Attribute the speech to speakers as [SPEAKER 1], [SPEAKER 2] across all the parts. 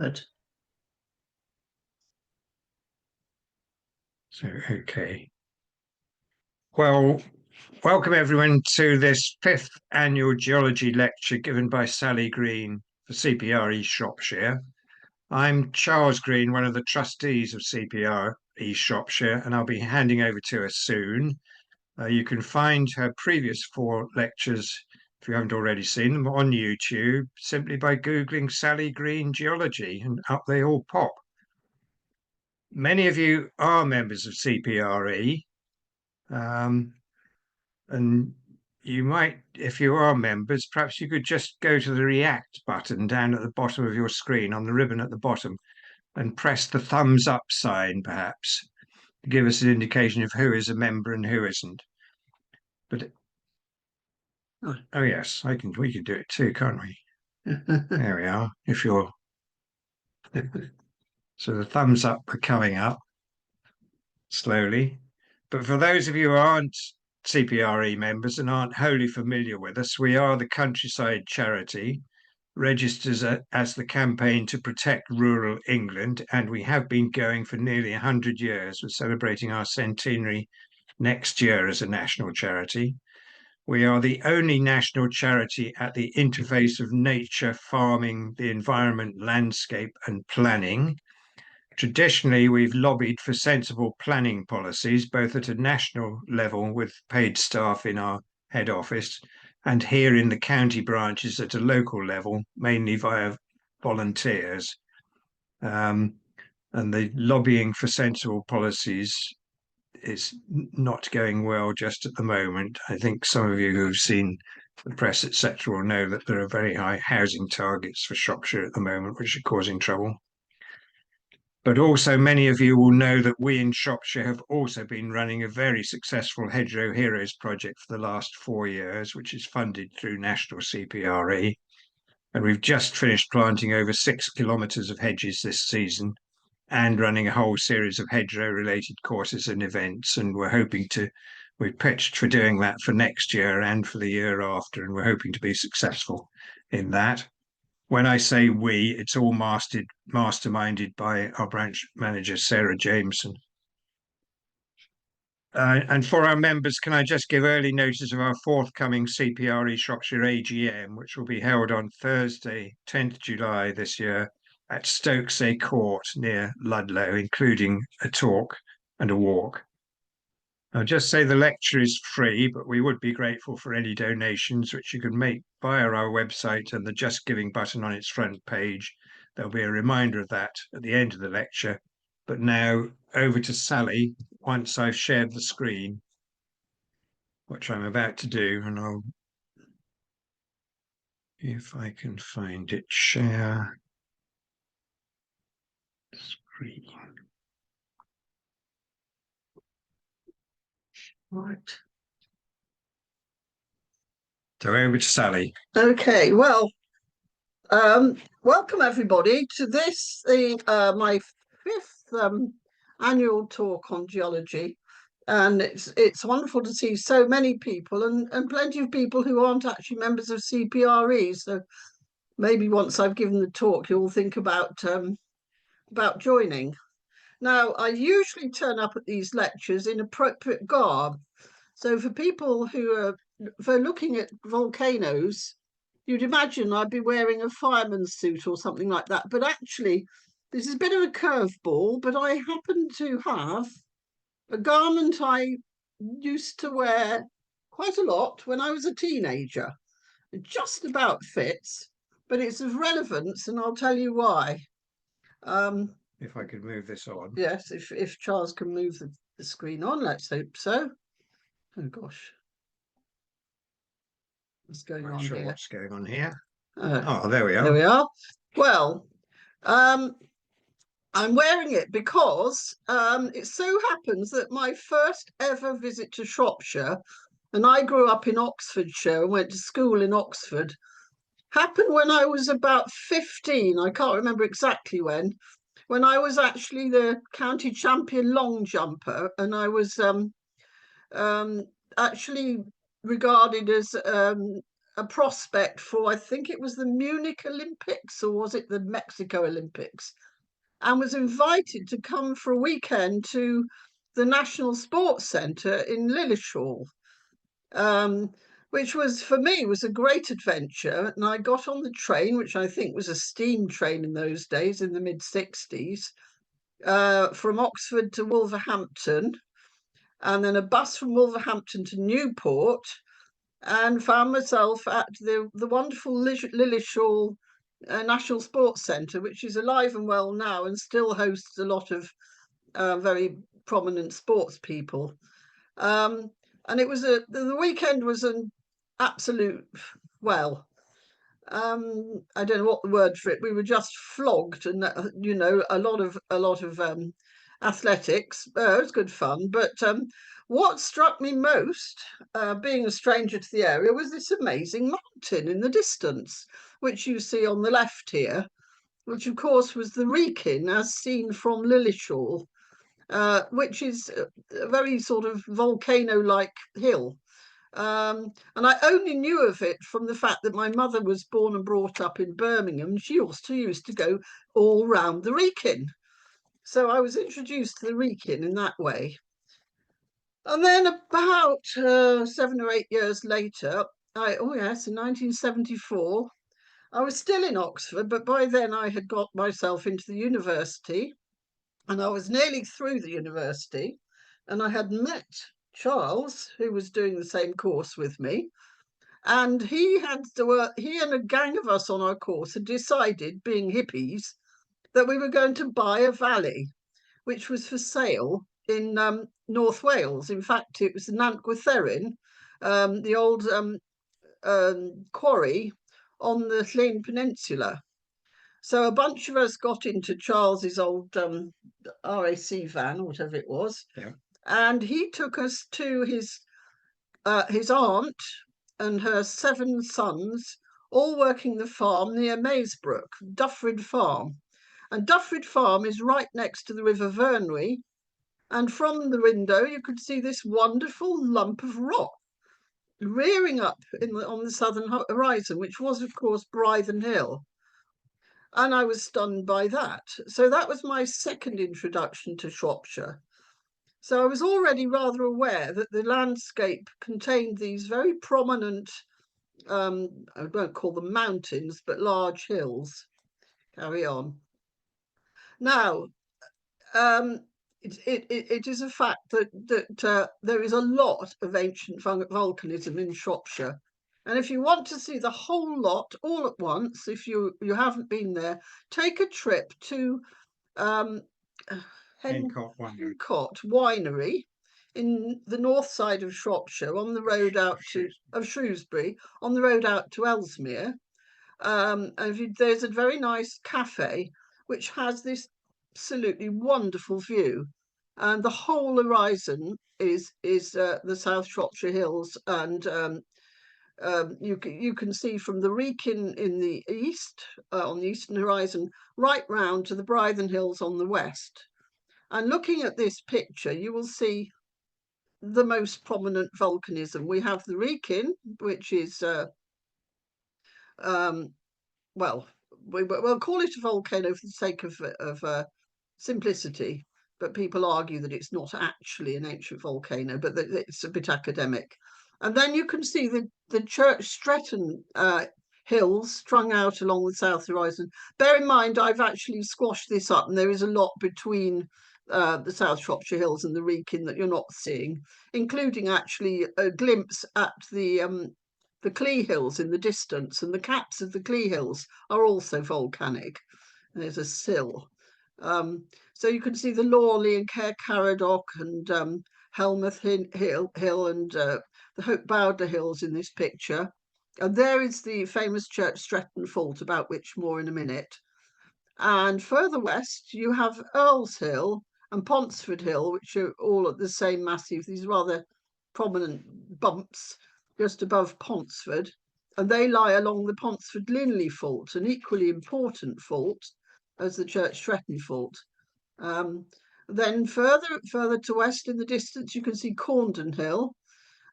[SPEAKER 1] Good.
[SPEAKER 2] So, okay. Well, welcome everyone to this 5th annual geology lecture given by Sally Green for CPRE Shropshire. I'm Charles Green, one of the trustees of CPRE Shropshire, and I'll be handing over to her soon. You can find her previous 4 lectures, if you haven't already seen them, on YouTube, simply by Googling Sally Green Geology, and up they all pop. Many of you are members of CPRE, and you might, if you are members, perhaps you could just go to the React button down at the bottom of your screen on the ribbon at the bottom and press the thumbs up sign, perhaps, to give us an indication of who is a member and who isn't. But oh yes, we can do it too, can't we? There we are. If you're so the thumbs up are coming up slowly. But for those of you who aren't CPRE members and aren't wholly familiar with us, we are the Countryside Charity, registered as the campaign to protect rural England, and we have been going for nearly 100 years. We're celebrating our centenary next year as a national charity. We are the only national charity at the interface of nature, farming, the environment, landscape, and planning. Traditionally, we've lobbied for sensible planning policies, both at a national level with paid staff in our head office, and here in the county branches at a local level, mainly via volunteers. And the lobbying for sensible policies is not going well just at the moment. I think some of you who've seen the press, etc., will know that there are very high housing targets for Shropshire at the moment, which are causing trouble. But also many of you will know that we in Shropshire have also been running a very successful Hedgerow Heroes project for the last 4 years, which is funded through National CPRE. And we've just finished planting over 6 kilometres of hedges this season and running a whole series of hedgerow-related courses and events. And we've pitched for doing that for next year and for the year after, and we're hoping to be successful in that. When I say we, it's all masterminded by our branch manager, Sarah Jameson. And for our members, can I just give early notice of our forthcoming CPRE Shropshire AGM, which will be held on Thursday, 10th July this year at Stokesay Court near Ludlow, including a talk and a walk. I'll just say the lecture is free, but we would be grateful for any donations, which you can make via our website and the Just Giving button on its front page. There'll be a reminder of that at the end of the lecture. But now over to Sally, once I've shared the screen, which I'm about to do, and I'll, if I can find it, share screen. Right. So over to Sally.
[SPEAKER 1] Okay, well, welcome everybody to this, my 5th annual talk on geology, and it's wonderful to see so many people and plenty of people who aren't actually members of CPRE. So maybe once I've given the talk, you'll think about joining. Now, I usually turn up at these lectures in appropriate garb. So for people who are looking at volcanoes, you'd imagine I'd be wearing a fireman's suit or something like that. But actually, this is a bit of a curveball, but I happen to have a garment I used to wear quite a lot when I was a teenager. It just about fits, but it's of relevance, and I'll tell you why.
[SPEAKER 2] If I could move this on.
[SPEAKER 1] Yes, if Charles can move the screen on, let's hope so. Oh gosh. What's going on here?
[SPEAKER 2] What's going on here?
[SPEAKER 1] Oh,
[SPEAKER 2] there we are.
[SPEAKER 1] There we are. Well, I'm wearing it because it so happens that my first ever visit to Shropshire, and I grew up in Oxfordshire and went to school in Oxford, happened when I was about 15. I can't remember exactly when I was actually the county champion long jumper, and I was actually regarded as a prospect for, I think it was the Munich Olympics, or was it the Mexico Olympics, and was invited to come for a weekend to the National Sports Centre in Lilleshall, which was, for me, was a great adventure. And I got on the train, which I think was a steam train in those days, in the mid-60s, from Oxford to Wolverhampton, and then a bus from Wolverhampton to Newport, and found myself at the wonderful Lilleshall National Sports Centre, which is alive and well now and still hosts a lot of very prominent sports people. And it was the weekend was an absolute, well, I don't know what the word for it. We were just flogged, and a lot of athletics. It was good fun. But what struck me most, being a stranger to the area, was this amazing mountain in the distance, which you see on the left here, which of course was the Wrekin, as seen from Lilleshall, which is a very sort of volcano-like hill. And I only knew of it from the fact that my mother was born and brought up in Birmingham. She also used to go all round the Wrekin. So I was introduced to the Wrekin in that way. And then about 7 or 8 years later, in 1974, I was still in Oxford, but by then I had got myself into the university, and I was nearly through the university, and I had met Charles, who was doing the same course with me, and he and a gang of us on our course had decided, being hippies, that we were going to buy a valley, which was for sale in North Wales. In fact, it was Nant Gwytherin, the old quarry on the Llyn Peninsula. So a bunch of us got into Charles's old RAC van, or whatever it was, and he took us to his aunt and her 7 sons, all working the farm near Maesbrook, Dyffryn Farm. And Dyffryn Farm is right next to the River Vyrnwy. And from the window, you could see this wonderful lump of rock rearing up on the southern horizon, which was, of course, Breidden Hill. And I was stunned by that. So that was my second introduction to Shropshire. So I was already rather aware that the landscape contained these very prominent, I won't call them mountains, but large hills. Carry on. Now, it is a fact that there is a lot of ancient volcanism in Shropshire. And if you want to see the whole lot all at once, if you haven't been there, take a trip to Hencott Winery in the north side of Shropshire, on the road out of Shrewsbury, on the road out to Ellesmere. And there's a very nice cafe which has this absolutely wonderful view, and the whole horizon is the South Shropshire Hills, and you can see from the Wrekin in the east, on the eastern horizon, right round to the Breidden Hills on the west. And looking at this picture, you will see the most prominent volcanism. We have the Wrekin, which is well, we'll call it a volcano for the sake of simplicity, but people argue that it's not actually an ancient volcano, but that it's a bit academic. And then you can see the Church Stretton hills strung out along the south horizon. Bear in mind, I've actually squashed this up, and there is a lot between the South Shropshire Hills and the Wrekin that you're not seeing, including actually a glimpse at the Clee Hills in the distance, and the caps of the Clee Hills are also volcanic. There's a sill. So you can see the Lawley and Caer Caradoc and Helmeth Hill and the Hope Bowdler Hills in this picture. And there is the famous Church Stretton fault, about which more in a minute. And further west, you have Earl's Hill and Ponsford Hill, which are all at the same massive, these rather prominent bumps just above Ponsford, and they lie along the Ponsford-Linley fault, an equally important fault as the Church Stretton fault. Then further to west in the distance, you can see Corndon Hill,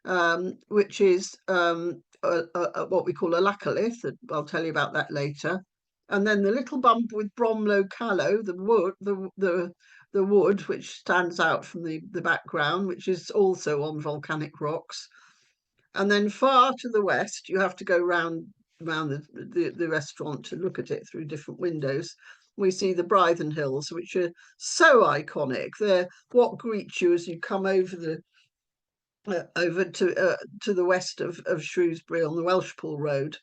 [SPEAKER 1] which is what we call a laccolith. I'll tell you about that later. And then the little bump with Bromlow Callow, the wood which stands out from the background, which is also on volcanic rocks. And then far to the west, you have to go round the restaurant to look at it through different windows. We see the Breidden Hills, which are so iconic. They're what greets you as you come over to the west of Shrewsbury on the Welshpool Road,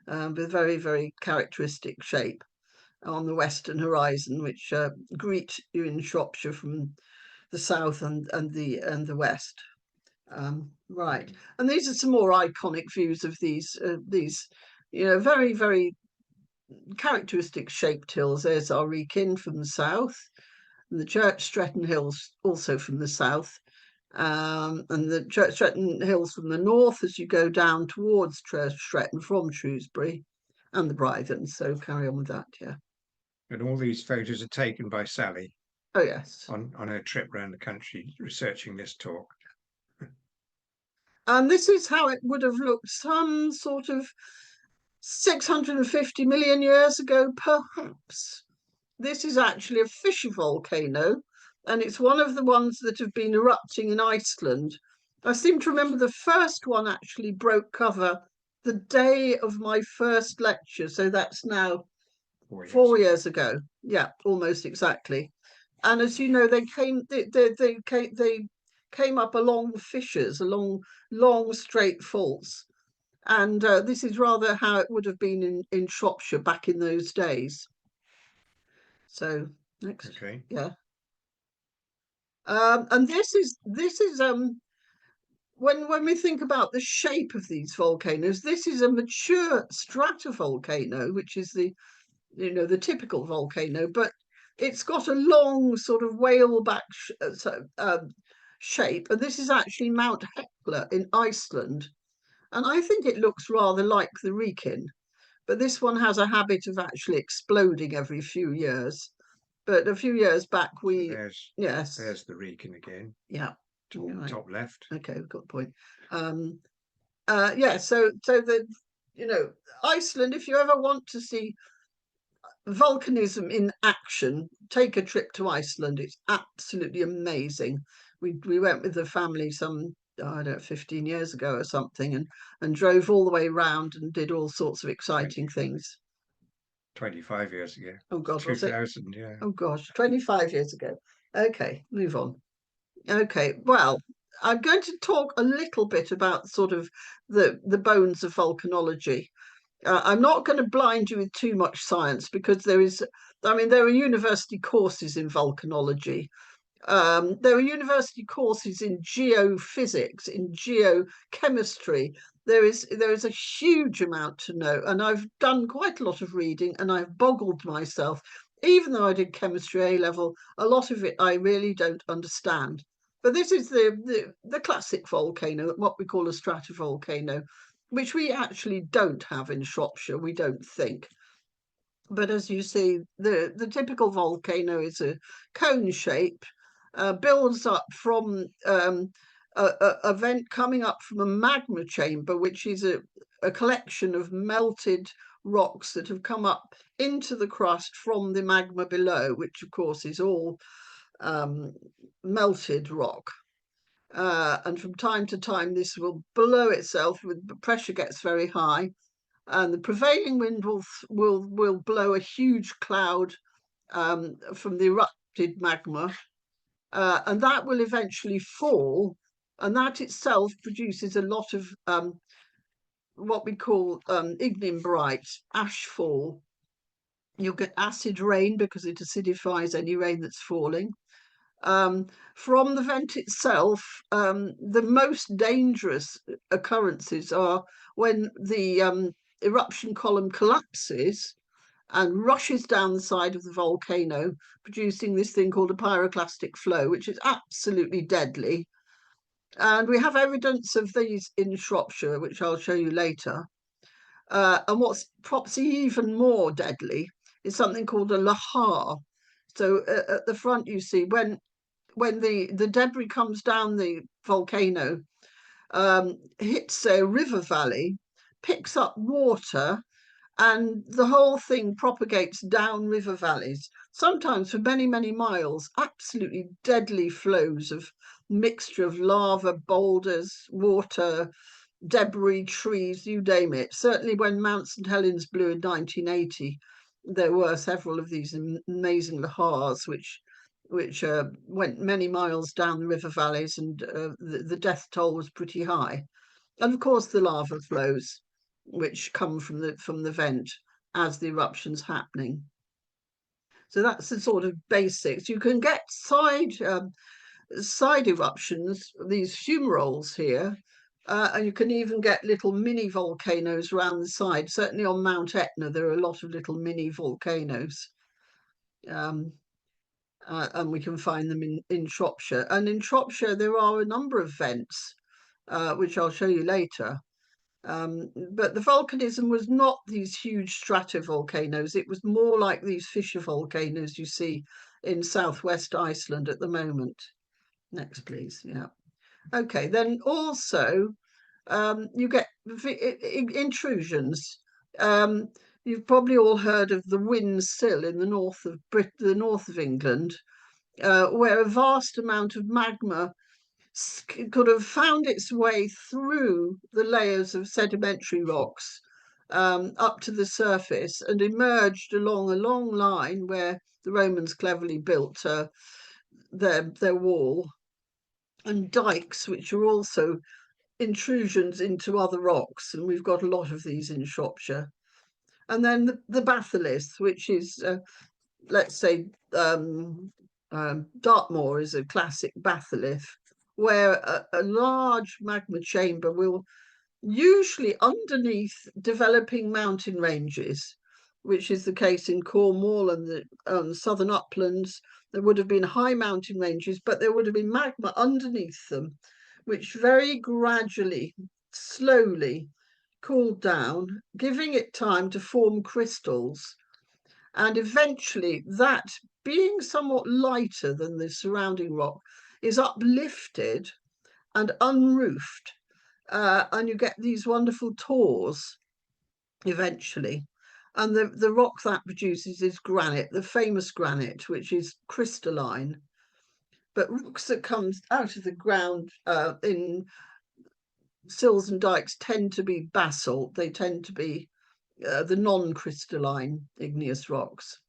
[SPEAKER 1] with very, very characteristic shape on the western horizon, which greet you in Shropshire from the south and the west. Right, and these are some more iconic views of these very, very characteristic shaped hills. There's our Wrekin from the south, and the Church Stretton Hills also from the south, and the Church Stretton Hills from the north as you go down towards Stretton from Shrewsbury, and the Breidden. So carry on with that, yeah.
[SPEAKER 2] And all these photos are taken by Sally.
[SPEAKER 1] Oh yes.
[SPEAKER 2] On her trip around the country researching this talk.
[SPEAKER 1] And this is how it would have looked some sort of 650 million years ago, perhaps. This is actually a fissure volcano, and it's one of the ones that have been erupting in Iceland. I seem to remember the first one actually broke cover the day of my first lecture, so that's now 4 years ago. Yeah, almost exactly. And as you know, they came up along the fissures, along long straight faults. And this is rather how it would have been in Shropshire back in those days. So next,
[SPEAKER 2] okay,
[SPEAKER 1] yeah. And this is when we think about the shape of these volcanoes, this is a mature stratovolcano, which is the typical volcano, but it's got a long sort of whaleback shape, and this is actually Mount Hekla in Iceland, and I think it looks rather like the Wrekin, but this one has a habit of actually exploding every few years. But a few years back,
[SPEAKER 2] there's the Wrekin again.
[SPEAKER 1] Yeah,
[SPEAKER 2] top left.
[SPEAKER 1] Okay, we've got the point. Yeah, so the Iceland, if you ever want to see volcanism in action, take a trip to Iceland. It's absolutely amazing. We went with the family some, I don't know, 15 years ago or something, and drove all the way around and did all sorts of exciting things.
[SPEAKER 2] 25 years ago.
[SPEAKER 1] Oh God,
[SPEAKER 2] 2000, yeah.
[SPEAKER 1] Oh gosh, 25 years ago. Okay, move on. Okay, well, I'm going to talk a little bit about sort of the bones of volcanology. I'm not going to blind you with too much science because there are university courses in volcanology. There are university courses in geophysics, in geochemistry. There is a huge amount to know, and I've done quite a lot of reading, and I've boggled myself. Even though I did chemistry A level, a lot of it I really don't understand. But this is the classic volcano, what we call a stratovolcano, which we actually don't have in Shropshire, we don't think. But as you see, the typical volcano is a cone shape, builds up from a vent coming up from a magma chamber, which is a collection of melted rocks that have come up into the crust from the magma below, which of course is all melted rock. And from time to time, this will blow itself, with the pressure gets very high, and the prevailing wind will blow a huge cloud from the erupted magma, and that will eventually fall, and that itself produces a lot of what we call ignimbrite, ash fall. You'll get acid rain because it acidifies any rain that's falling. From the vent itself, the most dangerous occurrences are when the eruption column collapses and rushes down the side of the volcano, producing this thing called a pyroclastic flow, which is absolutely deadly. And we have evidence of these in Shropshire, which I'll show you later. And what's perhaps even more deadly is something called a lahar. So at the front, you see when the debris comes down the volcano, hits a river valley, picks up water, and the whole thing propagates down river valleys, sometimes for many, many miles. Absolutely deadly flows of mixture of lava, boulders, water, debris, trees, you name it. Certainly when Mount St Helens blew in 1980, there were several of these amazing lahars which went many miles down the river valleys, and the death toll was pretty high. And of course the lava flows which come from the vent as the eruption's happening. So that's the sort of basics. You can get side eruptions, these fumaroles here, and you can even get little mini volcanoes around the side. Certainly on Mount Etna, there are a lot of little mini volcanoes. And we can find them in Shropshire. And in Shropshire, there are a number of vents, which I'll show you later. But the volcanism was not these huge stratovolcanoes. It was more like these fissure volcanoes you see in southwest Iceland at the moment. Next, please. Yeah. Okay, then also you get intrusions. You've probably all heard of the Wind Sill in the north of the north of England, where a vast amount of magma could have found its way through the layers of sedimentary rocks up to the surface and emerged along a long line where the Romans cleverly built their wall, and dikes, which are also intrusions into other rocks. And we've got a lot of these in Shropshire. And then the batholith, which is, let's say, Dartmoor is a classic batholith, where a large magma chamber will usually underneath developing mountain ranges, which is the case in Cornwall and the southern uplands. There would have been high mountain ranges, but there would have been magma underneath them, which very gradually, slowly cooled down, giving it time to form crystals. And eventually that, being somewhat lighter than the surrounding rock, is uplifted and unroofed. And you get these wonderful tors eventually. And the rock that produces is granite, the famous granite, which is crystalline. But rocks that come out of the ground in sills and dikes tend to be basalt. They tend to be the non-crystalline igneous rocks.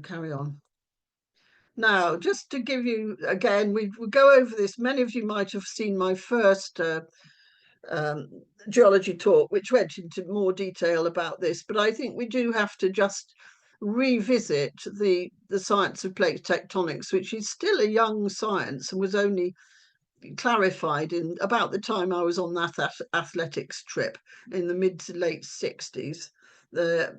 [SPEAKER 1] Carry on. Now, just to give you, again, we go over this. Many of you might have seen my first geology talk, which went into more detail about this, but I think we do have to just revisit the science of plate tectonics, which is still a young science and was only clarified in about the time I was on that athletics trip in the mid to late 60s. The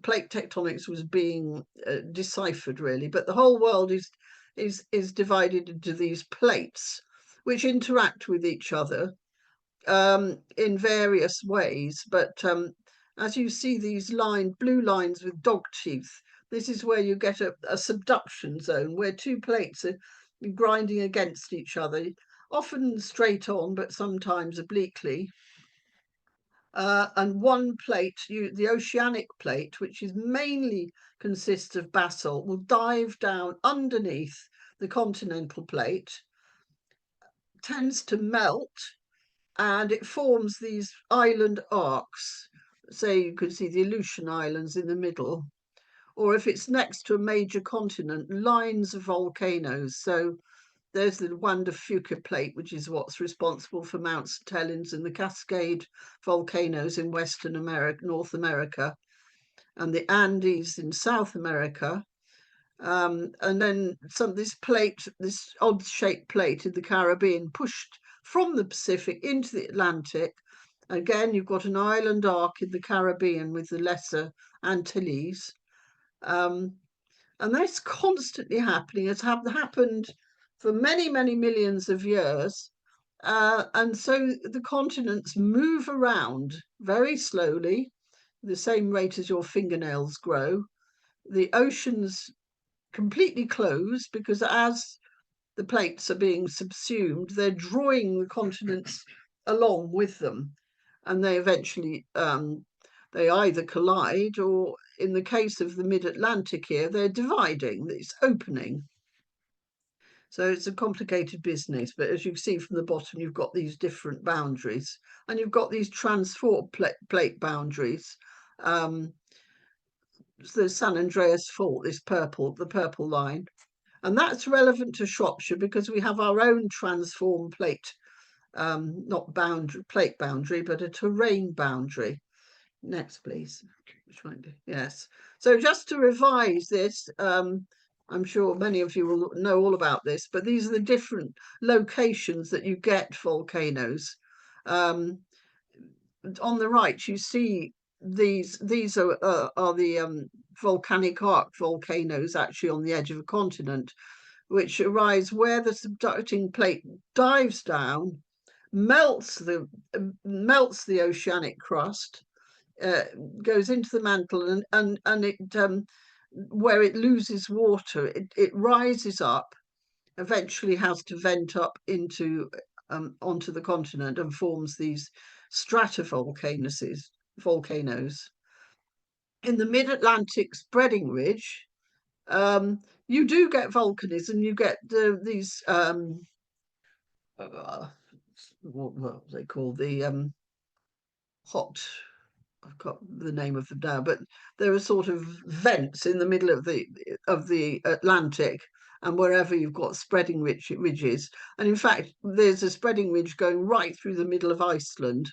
[SPEAKER 1] plate tectonics was being deciphered, really, but the whole world is divided into these plates which interact with each other in various ways. But as you see these blue lines with dog teeth, this is where you get a subduction zone where two plates are grinding against each other, often straight on, but sometimes obliquely. And one plate, the oceanic plate, which is mainly consists of basalt, will dive down underneath the continental plate, tends to melt, and it forms these island arcs. Say you can see the Aleutian Islands in the middle, or if it's next to a major continent, lines of volcanoes. So there's the Wanda Fuca plate, which is what's responsible for Mount St Helens and the Cascade volcanoes in Western America, North America, and the Andes in South America. And then this odd-shaped plate in the Caribbean, pushed from the Pacific into the Atlantic. Again, you've got an island arc in the Caribbean with the Lesser Antilles. And that's constantly happening. It's happened for many, many millions of years. And so the continents move around very slowly, the same rate as your fingernails grow. The oceans completely close because as the plates are being subsumed, they're drawing the continents along with them, and they eventually they either collide, or in the case of the mid-Atlantic here, they're dividing, it's opening. So it's a complicated business, but as you can see from the bottom, you've got these different boundaries, and you've got these transport plate boundaries. The San Andreas Fault, the purple line, and that's relevant to Shropshire because we have our own transform plate, not plate boundary, but a terrain boundary. Next, please. Yes. So just to revise this, I'm sure many of you will know all about this, but these are the different locations that you get volcanoes. On the right, you see these are the volcanic arc volcanoes actually on the edge of a continent, which arise where the subducting plate dives down, melts the oceanic crust, goes into the mantle, and it where it loses water, it rises up, eventually has to vent up into onto the continent and forms these stratovolcanoes. In the mid-Atlantic spreading ridge, you do get volcanism. You get these what they call the hot. I've got the name of them now, but there are sort of vents in the middle of the Atlantic, and wherever you've got spreading ridges. And in fact, there's a spreading ridge going right through the middle of Iceland,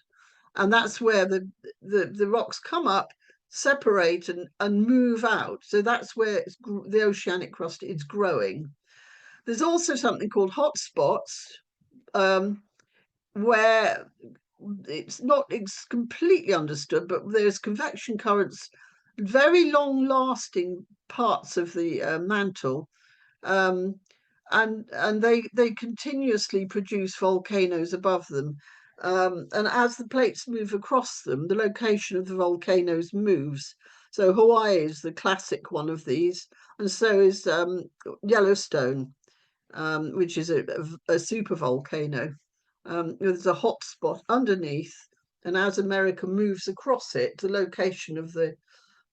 [SPEAKER 1] and that's where the rocks come up, separate, and move out. So that's where the oceanic crust is growing. There's also something called hotspots, where it's completely understood, but there's convection currents, very long-lasting parts of the mantle, and they continuously produce volcanoes above them. And as the plates move across them, the location of the volcanoes moves. So Hawaii is the classic one of these, and so is Yellowstone, which is a super volcano. There's a hot spot underneath, and as America moves across it, the location of the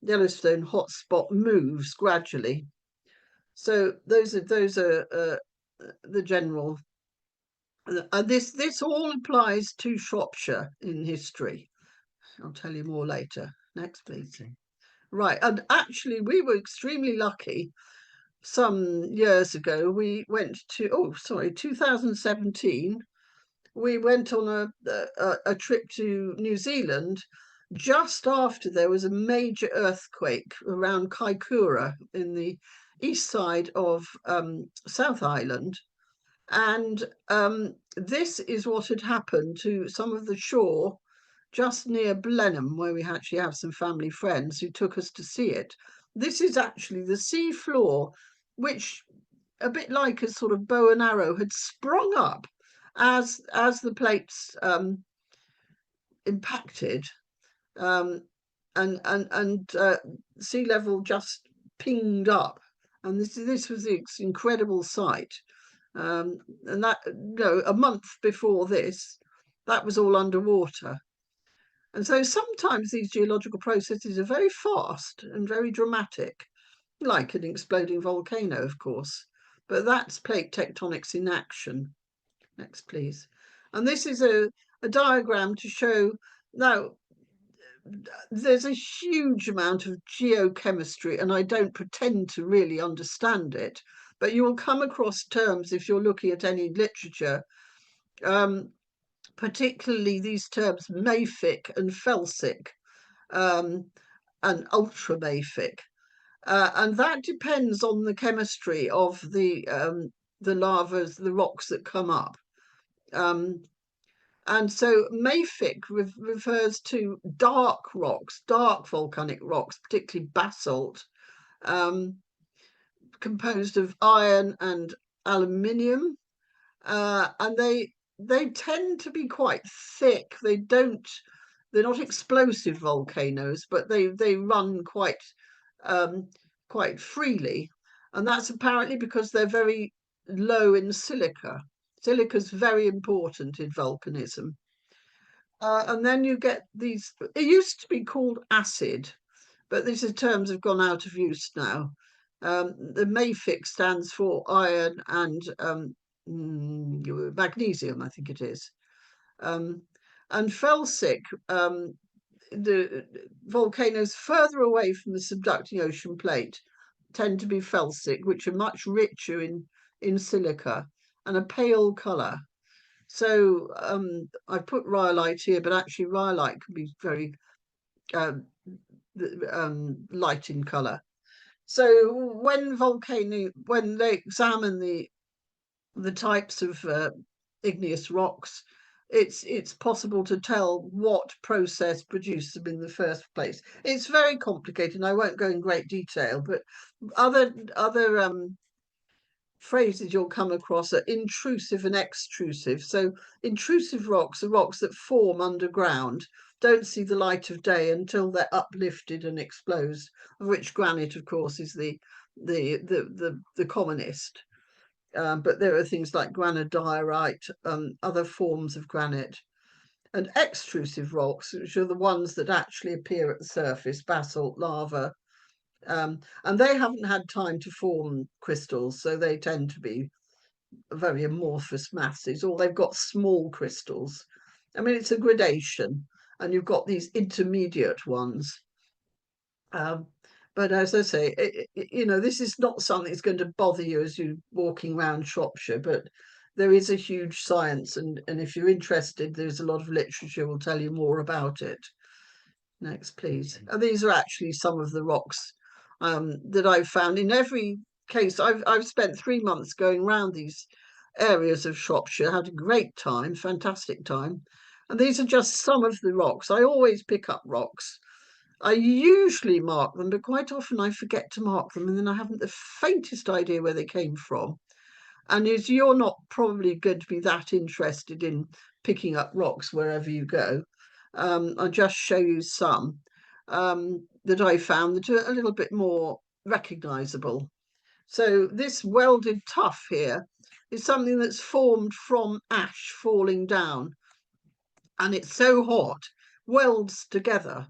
[SPEAKER 1] Yellowstone hotspot moves gradually. So those are the general. This all applies to Shropshire in history. I'll tell you more later. Next, please. Okay. Right, and actually, we were extremely lucky. Some years ago, we went to 2017. We went on a trip to New Zealand just after there was a major earthquake around Kaikoura in the east side of South Island. And this is what had happened to some of the shore just near Blenheim, where we actually have some family friends who took us to see it. This is actually the sea floor, which, a bit like a sort of bow and arrow, had sprung up as the plates impacted, and sea level just pinged up, and this was the incredible sight. And that, a month before this, that was all underwater. And so sometimes these geological processes are very fast and very dramatic, like an exploding volcano, of course. But that's plate tectonics in action. Next, please. And this is a diagram to show, now, there's a huge amount of geochemistry, and I don't pretend to really understand it, but you will come across terms if you're looking at any literature, particularly these terms mafic and felsic, and ultramafic. And that depends on the chemistry of the lavas, the rocks that come up. And so mafic refers to dark rocks, dark volcanic rocks, particularly basalt, composed of iron and aluminium, and they tend to be quite thick. They're not explosive volcanoes, but they run quite freely, and that's apparently because they're very low in silica. Silica is very important in volcanism. And then you get these, it used to be called acid, but these terms have gone out of use now. The mafic stands for iron and magnesium, I think it is. And felsic, the volcanoes further away from the subducting ocean plate tend to be felsic, which are much richer in silica and a pale colour. So I put rhyolite here, but actually rhyolite can be very light in colour. So when they examine the types of igneous rocks, it's possible to tell what process produced them in the first place. It's very complicated, and I won't go in great detail, but other phrases you'll come across are intrusive and extrusive. So intrusive rocks are rocks that form underground, don't see the light of day until they're uplifted and exposed, of which granite, of course, is the commonest. But there are things like granodiorite, other forms of granite, and extrusive rocks, which are the ones that actually appear at the surface, basalt, lava, and they haven't had time to form crystals, so they tend to be very amorphous masses, or they've got small crystals. I mean, it's a gradation, and you've got these intermediate ones. But as I say, this is not something that's going to bother you as you're walking around Shropshire, but there is a huge science, and if you're interested, there's a lot of literature will tell you more about it. Next, please. And these are actually some of the rocks that I've found. In every case, I've spent 3 months going around these areas of Shropshire, had a great time, fantastic time. And these are just some of the rocks. I always pick up rocks. I usually mark them, but quite often I forget to mark them, and then I haven't the faintest idea where they came from. And as you're not probably going to be that interested in picking up rocks wherever you go, I'll just show you some that I found that are a little bit more recognisable. So this welded tuff here is something that's formed from ash falling down, and it's so hot, welds together.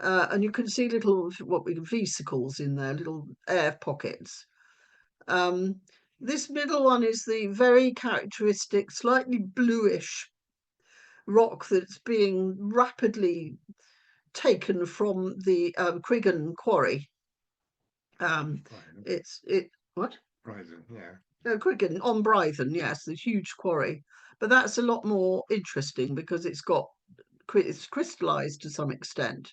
[SPEAKER 1] And you can see little vesicles in there, little air pockets. This middle one is the very characteristic, slightly bluish rock that's being rapidly taken from the Wrekin quarry. What?
[SPEAKER 2] Breidden, yeah.
[SPEAKER 1] Wrekin on Breidden, yes, the huge quarry. But that's a lot more interesting because it's crystallized to some extent.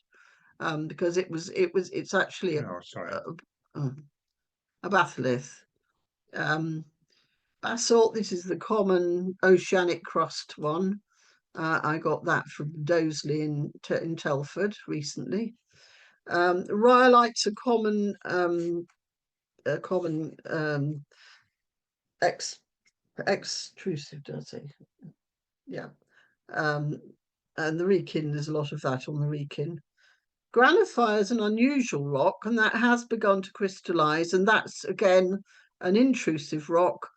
[SPEAKER 1] Because it's actually a batholith. Basalt, this is the common oceanic crust one. I got that from Doseley in Telford recently. Rhyolite's a common extrusive, does it? Yeah. And the Wrekin, there's a lot of that on the Wrekin. Granophyre is an unusual rock, and that has begun to crystallize, and that's again an intrusive rock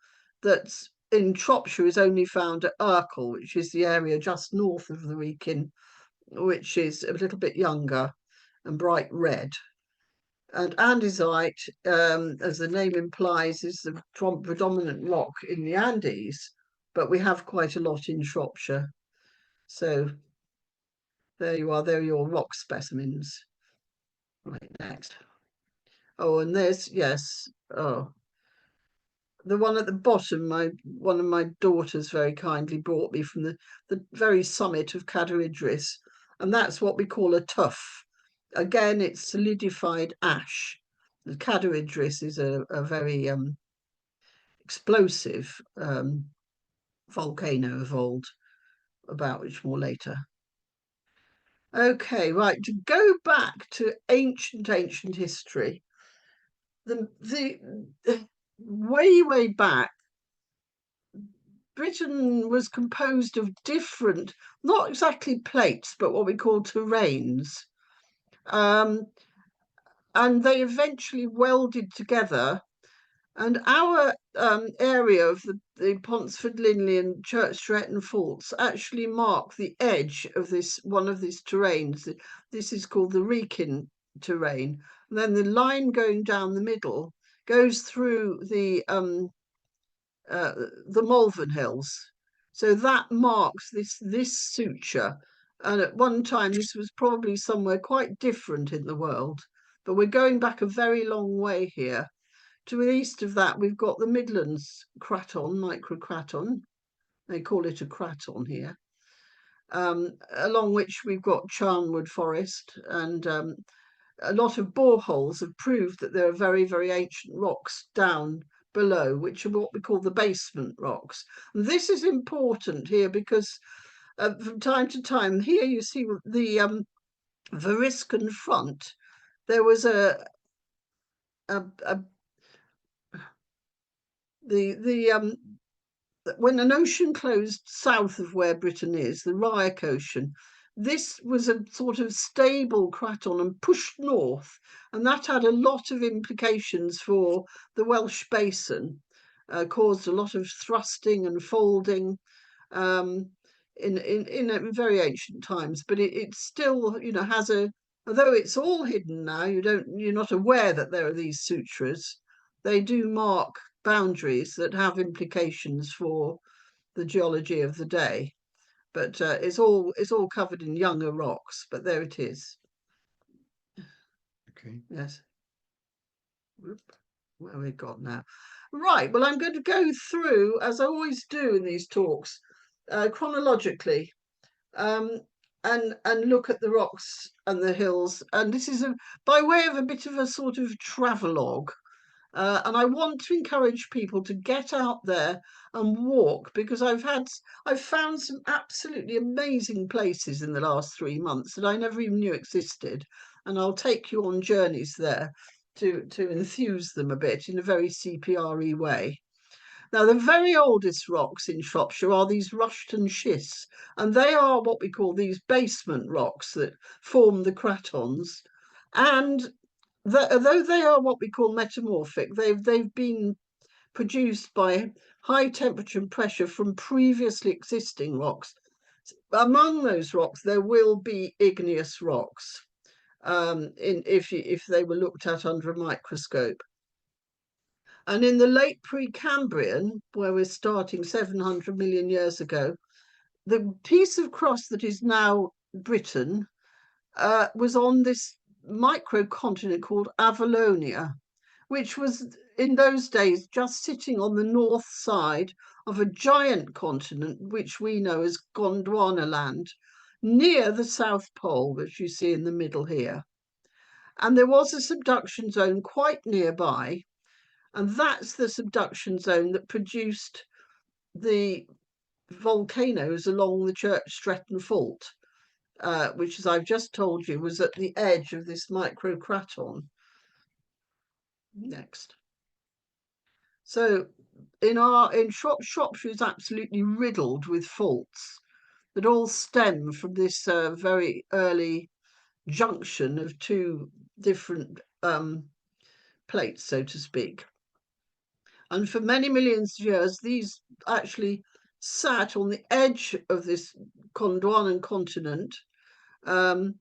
[SPEAKER 1] that's in Shropshire is only found at Urkel, which is the area just north of the Wrekin, which is a little bit younger and bright red. And andesite, as the name implies, is the predominant rock in the Andes, but we have quite a lot in Shropshire. So there you are, there are your rock specimens. Right, next. Oh, and there's, yes, oh, the one at the bottom, one of my daughters very kindly brought me from the very summit of Cadair Idris, and that's what we call a tuff. Again, it's solidified ash. The Cadair Idris is a very explosive volcano of old, about which more later. Okay, right, to go back to ancient history, the way back, Britain was composed of different, not exactly plates, but what we call terrains. And they eventually welded together And our area of the Ponsford Linley and Church Stretton faults actually mark the edge of one of these terrains. This is called the Wrekin terrain. And then the line going down the middle goes through the Malvern Hills. So that marks this suture. And at one time, this was probably somewhere quite different in the world. But we're going back a very long way here. To the east of that, we've got the Midlands craton, microcraton. They call it a craton here. Along which we've got Charnwood Forest, and a lot of boreholes have proved that there are very, very ancient rocks down below, which are what we call the basement rocks. And this is important here because from time to time, here you see the Variscan front. There was a when an ocean closed south of where Britain is, the Rhine Ocean, this was a sort of stable craton and pushed north, and that had a lot of implications for the Welsh basin, caused a lot of thrusting and folding in very ancient times. But it still, has although it's all hidden now, you're not aware that there are these sutras. They do mark boundaries that have implications for the geology of the day. But it's all covered in younger rocks. But there it is.
[SPEAKER 2] Okay.
[SPEAKER 1] Yes. Where have we got now? Right. Well, I'm going to go through, as I always do in these talks, chronologically, and look at the rocks and the hills. And this is by way of a bit of a sort of travelogue. And I want to encourage people to get out there and walk, because I've found some absolutely amazing places in the last 3 months that I never even knew existed. And I'll take you on journeys there to enthuse them a bit in a very CPRE way. Now, the very oldest rocks in Shropshire are these Rushton schists, and they are what we call these basement rocks that form the cratons. And though they are what we call metamorphic, they've been produced by high temperature and pressure from previously existing rocks. Among those rocks, there will be igneous rocks, if they were looked at under a microscope. And in the late Precambrian, where we're starting 700 million years ago, the piece of crust that is now Britain was on this microcontinent called Avalonia, which was in those days just sitting on the north side of a giant continent, which we know as Gondwana land, near the South Pole, which you see in the middle here. And there was a subduction zone quite nearby, and that's the subduction zone that produced the volcanoes along the Church Stretton Fault, which, as I've just told you, was at the edge of this microcraton. Next. So in Shropshire is absolutely riddled with faults that all stem from this very early junction of two different plates, so to speak. And for many millions of years, these actually sat on the edge of this Gondwanan continent, and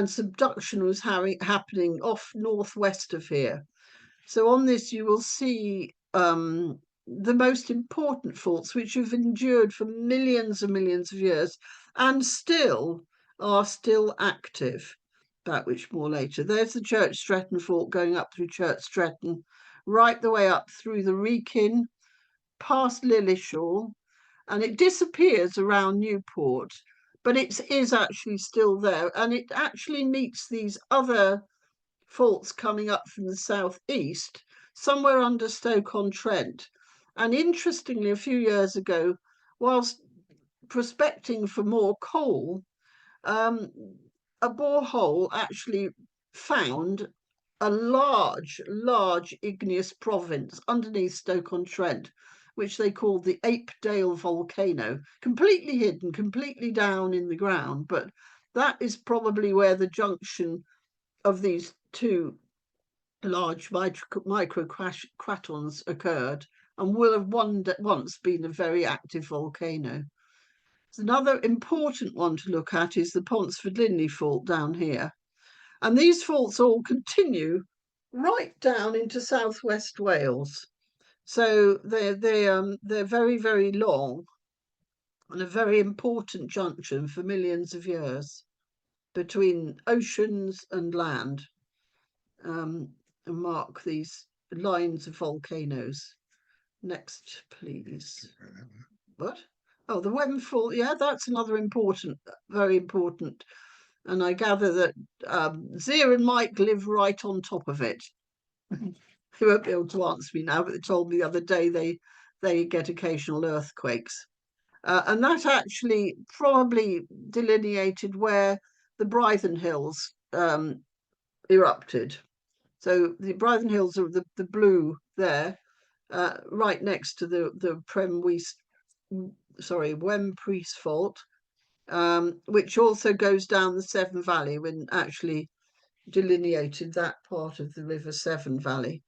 [SPEAKER 1] subduction was happening off northwest of here. So on this, you will see the most important faults, which have endured for millions and millions of years and are still active. About which more later. There's the Church Stretton fault going up through Church Stretton, right the way up through the Wrekin, past Lillishall, and it disappears around Newport, but it is actually still there, and it actually meets these other faults coming up from the southeast, somewhere under Stoke-on-Trent. And interestingly, a few years ago, whilst prospecting for more coal, a borehole actually found a large igneous province underneath Stoke-on-Trent, which they called the Apedale volcano, completely hidden, completely down in the ground. But that is probably where the junction of these two large microcratons occurred and will have once been a very active volcano. Another important one to look at is the Ponsford-Linley fault down here. And these faults all continue right down into southwest Wales. So they're very, very long and a very important junction for millions of years between oceans and land, and mark these lines of volcanoes. Next, please. What? Oh, the Wem Fault. Yeah, that's another important, very important. And I gather that Zia and Mike live right on top of it. They won't be able to answer me now, but they told me the other day they get occasional earthquakes. And that actually probably delineated where the Breidden Hills erupted. So the Breidden Hills are the blue there, right next to the Wem Priest Fault, which also goes down the Severn Valley, when actually delineated that part of the River Severn Valley.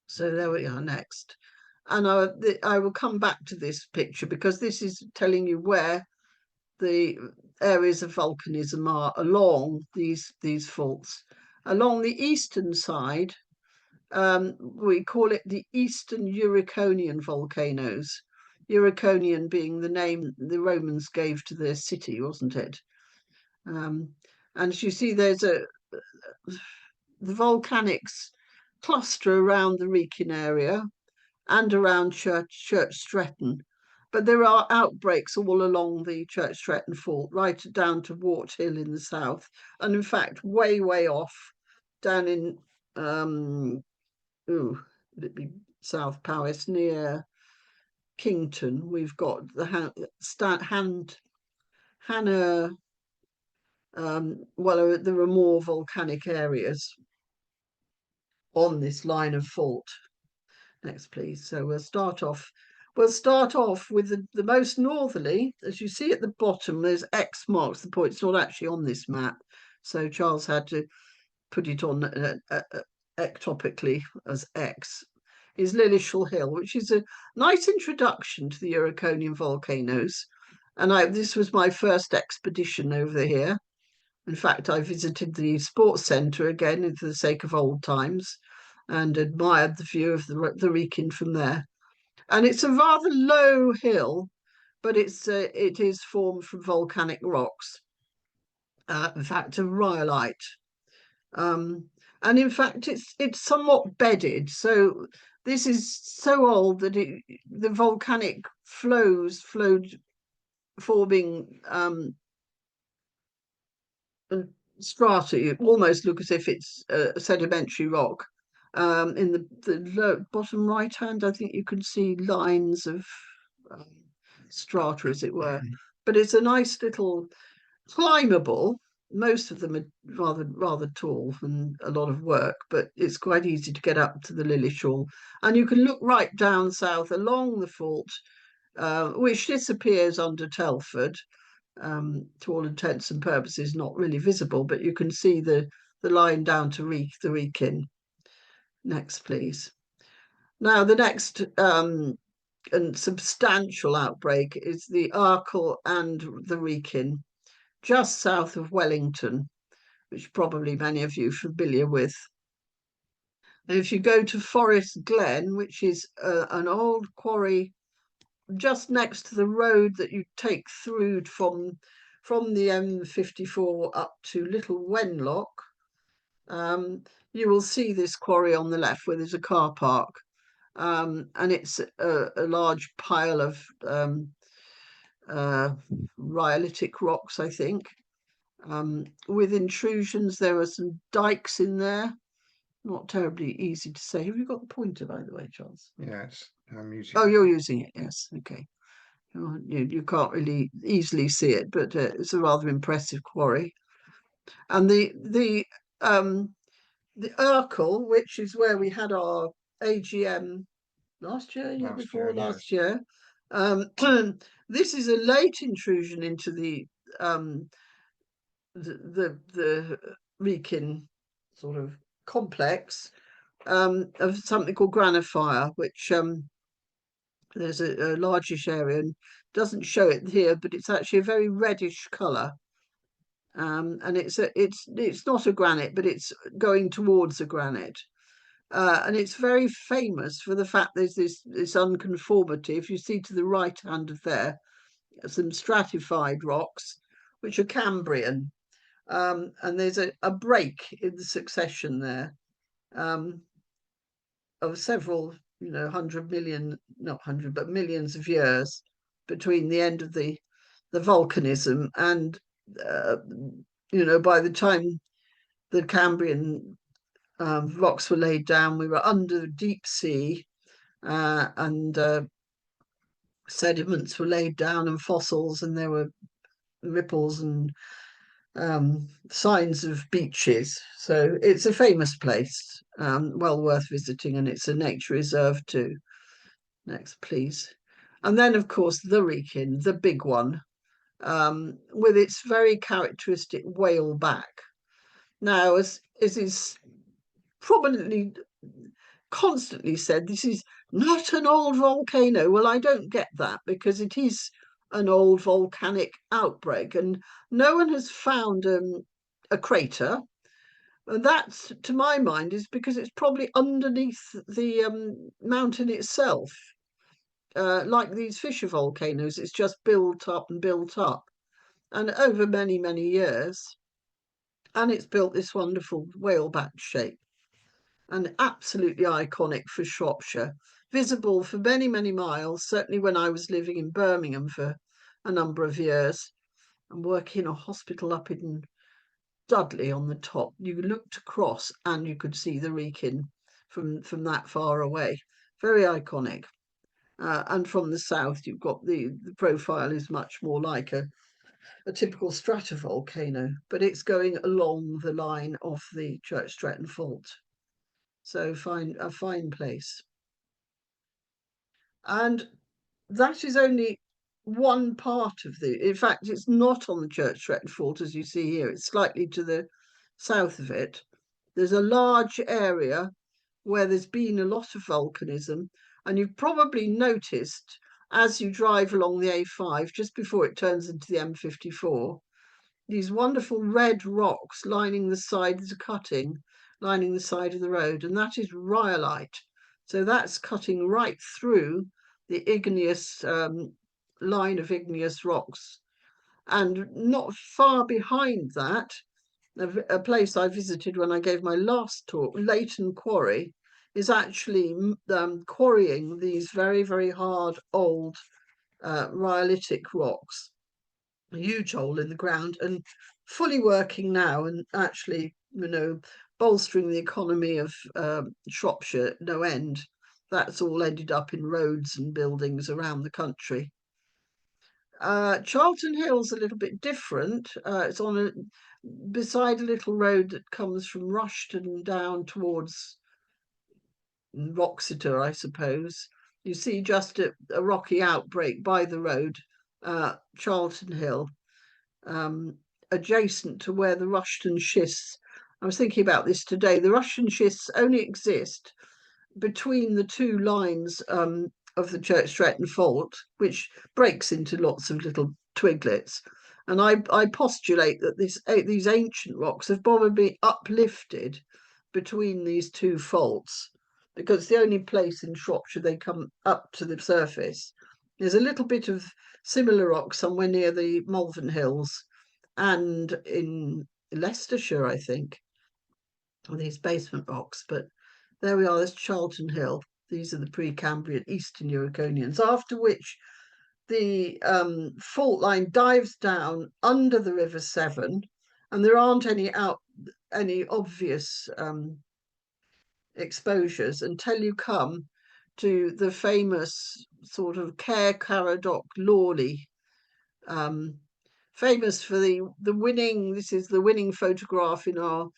[SPEAKER 1] So there we are next. And I will come back to this picture because this is telling you where the areas of volcanism are along these faults. Along the eastern side, we call it the Eastern Uriconian volcanoes. Uriconian being the name the Romans gave to their city, wasn't it? And as you see, there's the volcanics cluster around the Wrekin area and around Church Stretton. But there are outbreaks all along the Church Stretton fault, right down to Wart Hill in the south. And in fact, way, way off down in, would it be South Powys, near Kington, we've got the Hannah, well, there are more volcanic areas on this line of fault. Next, please. So we'll start off with the most northerly. As you see at the bottom, there's X marks the point. It's not actually on this map, so Charles had to put it on ectopically as X. Is Lillishall Hill, which is a nice introduction to the Uriconian volcanoes. And this was my first expedition over here. In fact, I visited the sports centre again for the sake of old times and admired the view of the Wrekin from there. And it's a rather low hill, but it is formed from volcanic rocks. In fact, a rhyolite. And in fact, it's somewhat bedded. So this is so old that the volcanic flowed, forming strata. You almost look as if it's a sedimentary rock. In the bottom right hand, I think you can see lines of strata, as it were. But it's a nice little climbable. Most of them are rather tall and a lot of work, but it's quite easy to get up to the Lillishall. And you can look right down south along the fault, which disappears under Telford. To all intents and purposes, not really visible, but you can see the line down to the Wrekin. Next, please. Now, the next and substantial outbreak is the Arkle and the Wrekin, just south of Wellington, which probably many of you are familiar with. And if you go to Forest Glen, which is an old quarry just next to the road that you take through from the M54 up to Little Wenlock, you will see this quarry on the left where there's a car park, and it's a large pile of rhyolitic rocks, I think. With intrusions, there are some dikes in there. Not terribly easy to say. Have you got the pointer, by the way, Charles?
[SPEAKER 2] Yes, I'm using
[SPEAKER 1] it. Oh, you're using it, yes. Okay. You can't really easily see it, but it's a rather impressive quarry. And the Arkle, which is where we had our AGM last year, last year. This is a late intrusion into the Wrekin sort of complex of something called granophyre, which there's a largish area and doesn't show it here, but it's actually a very reddish colour. And it's not a granite, but it's going towards a granite. And it's very famous for the fact there's this unconformity. If you see to the right hand of there, some stratified rocks, which are Cambrian. And there's a break in the succession there of several, 100 million, not 100, but millions of years between the end of the volcanism and, by the time the Cambrian rocks were laid down, we were under the deep sea, and sediments were laid down and fossils, and there were ripples and signs of beaches. So it's a famous place, well worth visiting, and it's a nature reserve too. Next, please. And then, of course, the Wrekin, the big one, with its very characteristic whale back. Now, as is prominently, constantly said, this is not an old volcano. Well, I don't get that, because it is an old volcanic outbreak, and no one has found a crater. And that, to my mind, is because it's probably underneath the mountain itself. Like these fissure volcanoes, it's just built up and built up, and over many, many years. And it's built this wonderful whale-back shape, and absolutely iconic for Shropshire, visible for many, many miles, certainly when I was living in Birmingham for a number of years and working in a hospital up in Dudley on the top. You looked across and you could see the Wrekin from that far away. Very iconic. And from the south, you've got the profile is much more like a typical stratovolcano, but it's going along the line of the Church Stretton Fault. So a fine place. And that is only one part of in fact, it's not on the Church Stretton Fault, as you see here. It's slightly to the south of it. There's a large area where there's been a lot of volcanism, and you've probably noticed as you drive along the A5, just before it turns into the M54, these wonderful red rocks lining the side, there's a cutting lining the side of the road, and that is rhyolite. So that's cutting right through the igneous line of igneous rocks. And not far behind that, a place I visited when I gave my last talk, Leighton Quarry, is actually quarrying these very, very hard old rhyolitic rocks. A huge hole in the ground and fully working now, and actually, bolstering the economy of Shropshire no end. That's all ended up in roads and buildings around the country. Charlton Hill's a little bit different. It's beside a little road that comes from Rushton down towards Wroxeter, I suppose. You see just a rocky outbreak by the road, Charlton Hill, adjacent to where the Rushton schists. I was thinking about this today. The Rushton schists only exist between the two lines of the Church Stretton Fault, which breaks into lots of little twiglets. And I postulate that these ancient rocks have probably uplifted between these two faults, because it's the only place in Shropshire they come up to the surface. There's a little bit of similar rock somewhere near the Malvern Hills and in Leicestershire, I think, these basement rocks. But there we are, there's Charlton Hill. These are the Precambrian Eastern Uriconians, after which the fault line dives down under the River Severn, and there aren't any obvious exposures until you come to the famous sort of Caer Caradoc Lawley, famous for the winning. This is the winning photograph in our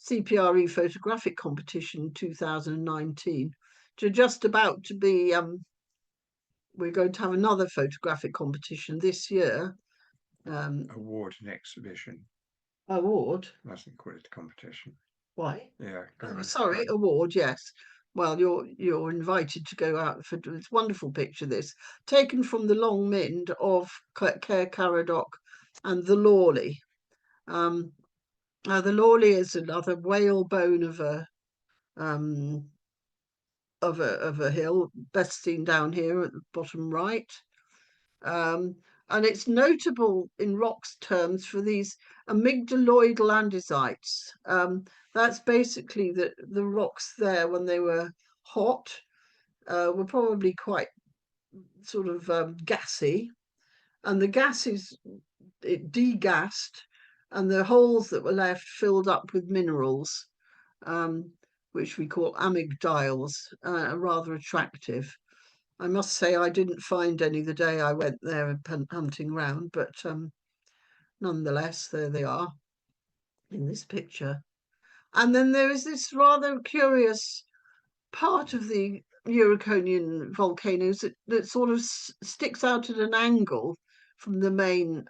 [SPEAKER 1] CPRE photographic competition 2019. Just about to be, we're going to have another photographic competition this year.
[SPEAKER 2] Award and exhibition.
[SPEAKER 1] Award?
[SPEAKER 2] I think call it a competition.
[SPEAKER 1] Why?
[SPEAKER 2] Yeah, go
[SPEAKER 1] Oh,
[SPEAKER 2] on.
[SPEAKER 1] sorry, award, yes. Well, you're invited to go out for this wonderful picture. This taken from the Long Mynd of Caer Caradoc and the Lawley. The Lawley is another whalebone um, of a hill, best seen down here at the bottom right. Um, and it's notable in rocks terms for these amygdaloidal andesites. That's basically the rocks there when they were hot were probably quite sort of gassy, and the gases it degassed, and the holes that were left filled up with minerals, um, which we call amygdales, rather attractive. I must say I didn't find any the day I went there hunting round, but nonetheless, there they are in this picture. And then there is this rather curious part of the Euroconian volcanoes that sort of sticks out at an angle from the main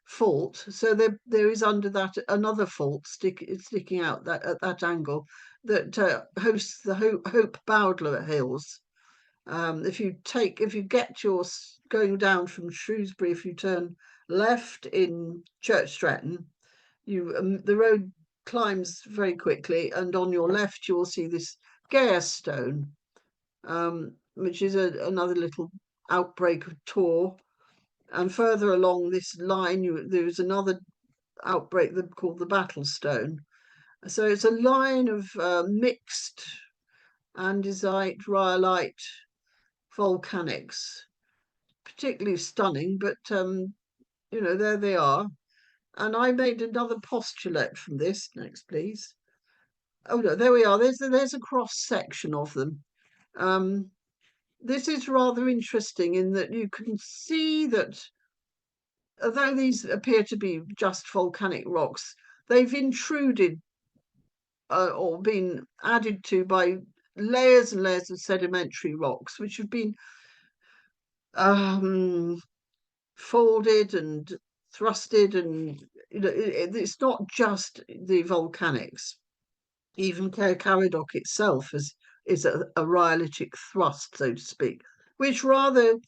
[SPEAKER 1] fault. So there is under that another fault sticking out at that angle that hosts the Hope Bowdler Hills. If you get your going down from Shrewsbury, if you turn left in Church Stretton, the road climbs very quickly, and on your left you will see this Gare Stone, which is another little outbreak of Tor. And further along this line, there's another outbreak called the Battle Stone. So it's a line of mixed andesite, rhyolite volcanics, particularly stunning, but there they are. And I made another postulate from this. Next, please. Oh no, there we are. There's a cross section of them. This is rather interesting in that you can see that although these appear to be just volcanic rocks, they've intruded or been added to by layers and layers of sedimentary rocks, which have been folded and thrusted, and it's not just the volcanics. Even Caer Caradoc itself is a rhyolitic thrust, so to speak, which rather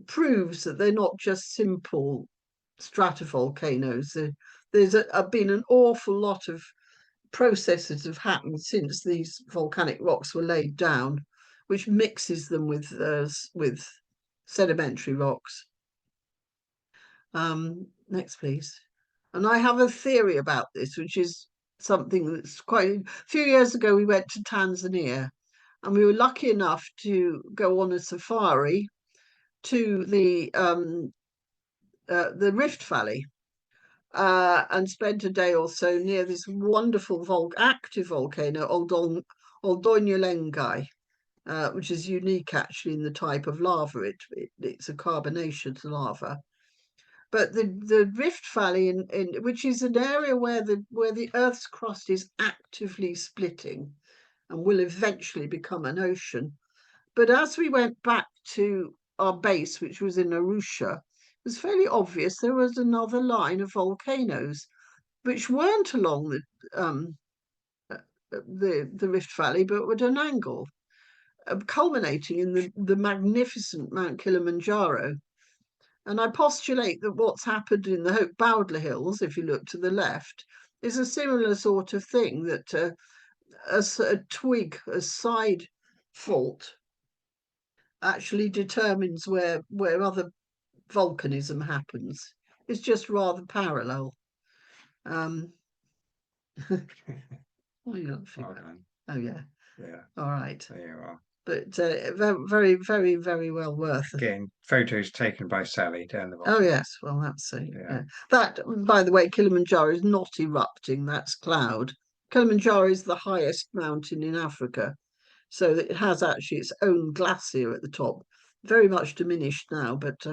[SPEAKER 1] proves that they're not just simple stratovolcanoes. There's been an awful lot of processes have happened since these volcanic rocks were laid down, which mixes them with sedimentary rocks. Next, please. And I have a theory about this, which is something that's quite a few years ago. We went to Tanzania, and we were lucky enough to go on a safari to the Rift Valley and spent a day or so near this wonderful active volcano, Oldonyulengai, which is unique actually in the type of lava. It's a carbonaceous lava. But the Rift Valley, which is an area where the Earth's crust is actively splitting and will eventually become an ocean. But as we went back to our base, which was in Arusha, it was fairly obvious there was another line of volcanoes, which weren't along the Rift Valley, but at an angle, culminating in the magnificent Mount Kilimanjaro. And I postulate that what's happened in the Hope Bowdler Hills, if you look to the left, is a similar sort of thing, that a twig, a side fault, actually determines where other volcanism happens. It's just rather parallel. Oh, oh yeah.
[SPEAKER 2] Yeah.
[SPEAKER 1] All right.
[SPEAKER 2] There you are.
[SPEAKER 1] But very, very, very well worth.
[SPEAKER 2] Again, photos taken by Sally down the bottom.
[SPEAKER 1] Oh yes, well that's
[SPEAKER 2] Yeah.
[SPEAKER 1] That, by the way, Kilimanjaro is not erupting. That's cloud. Kilimanjaro is the highest mountain in Africa, so it has actually its own glacier at the top. Very much diminished now, but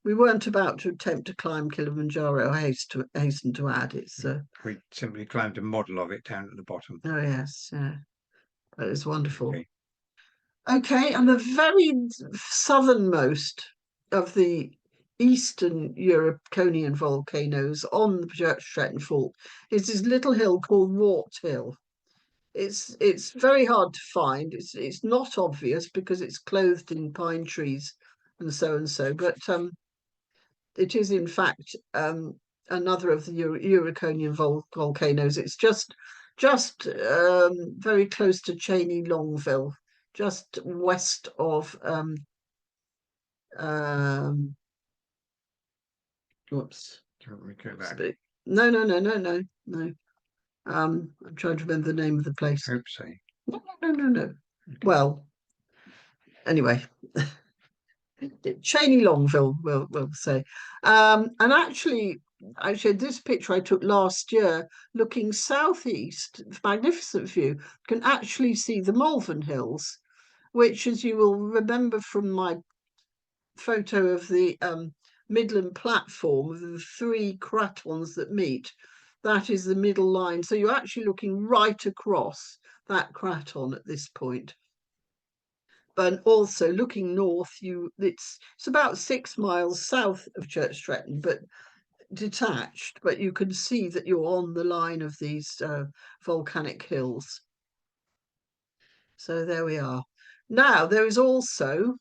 [SPEAKER 1] we weren't about to attempt to climb Kilimanjaro. I hasten to add, it's.
[SPEAKER 2] We simply climbed a model of it down at the bottom.
[SPEAKER 1] Oh yes, yeah, that is wonderful.
[SPEAKER 2] Okay.
[SPEAKER 1] Okay, and the very southernmost of the eastern Euraconian volcanoes on the Church-Stretton Fault is this little hill called Wart Hill. It's very hard to find. It's not obvious because it's clothed in pine trees and so, but it is in fact another of the Euraconian volcanoes. It's just very close to Cheney Longville, just west of whoops. No, no, no, no, no, no. I'm trying to remember the name of the place.
[SPEAKER 2] Hope so.
[SPEAKER 1] No, no, no, no. Okay. Well, anyway, Cheney Longville, we'll say. And actually, this picture I took last year, looking southeast, magnificent view, can actually see the Malvern Hills, which, as you will remember from my photo of the Midland platform of the three cratons that meet, that is the middle line. So you're actually looking right across that craton at this point. But also looking north, it's about 6 miles south of Church-Stretton, but detached, but you can see that you're on the line of these volcanic hills. So there we are. Now there is also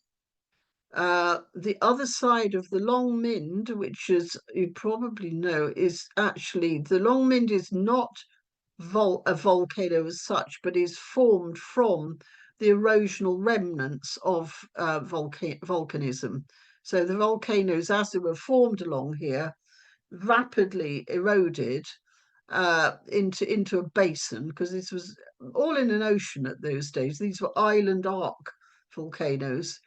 [SPEAKER 1] the other side of the Long Mynd, which, as you probably know, is actually, the Long Mynd is not a volcano as such, but is formed from the erosional remnants of volcanism. So the volcanoes, as they were formed along here, rapidly eroded into a basin, because this was all in an ocean at those days. These were island arc volcanoes,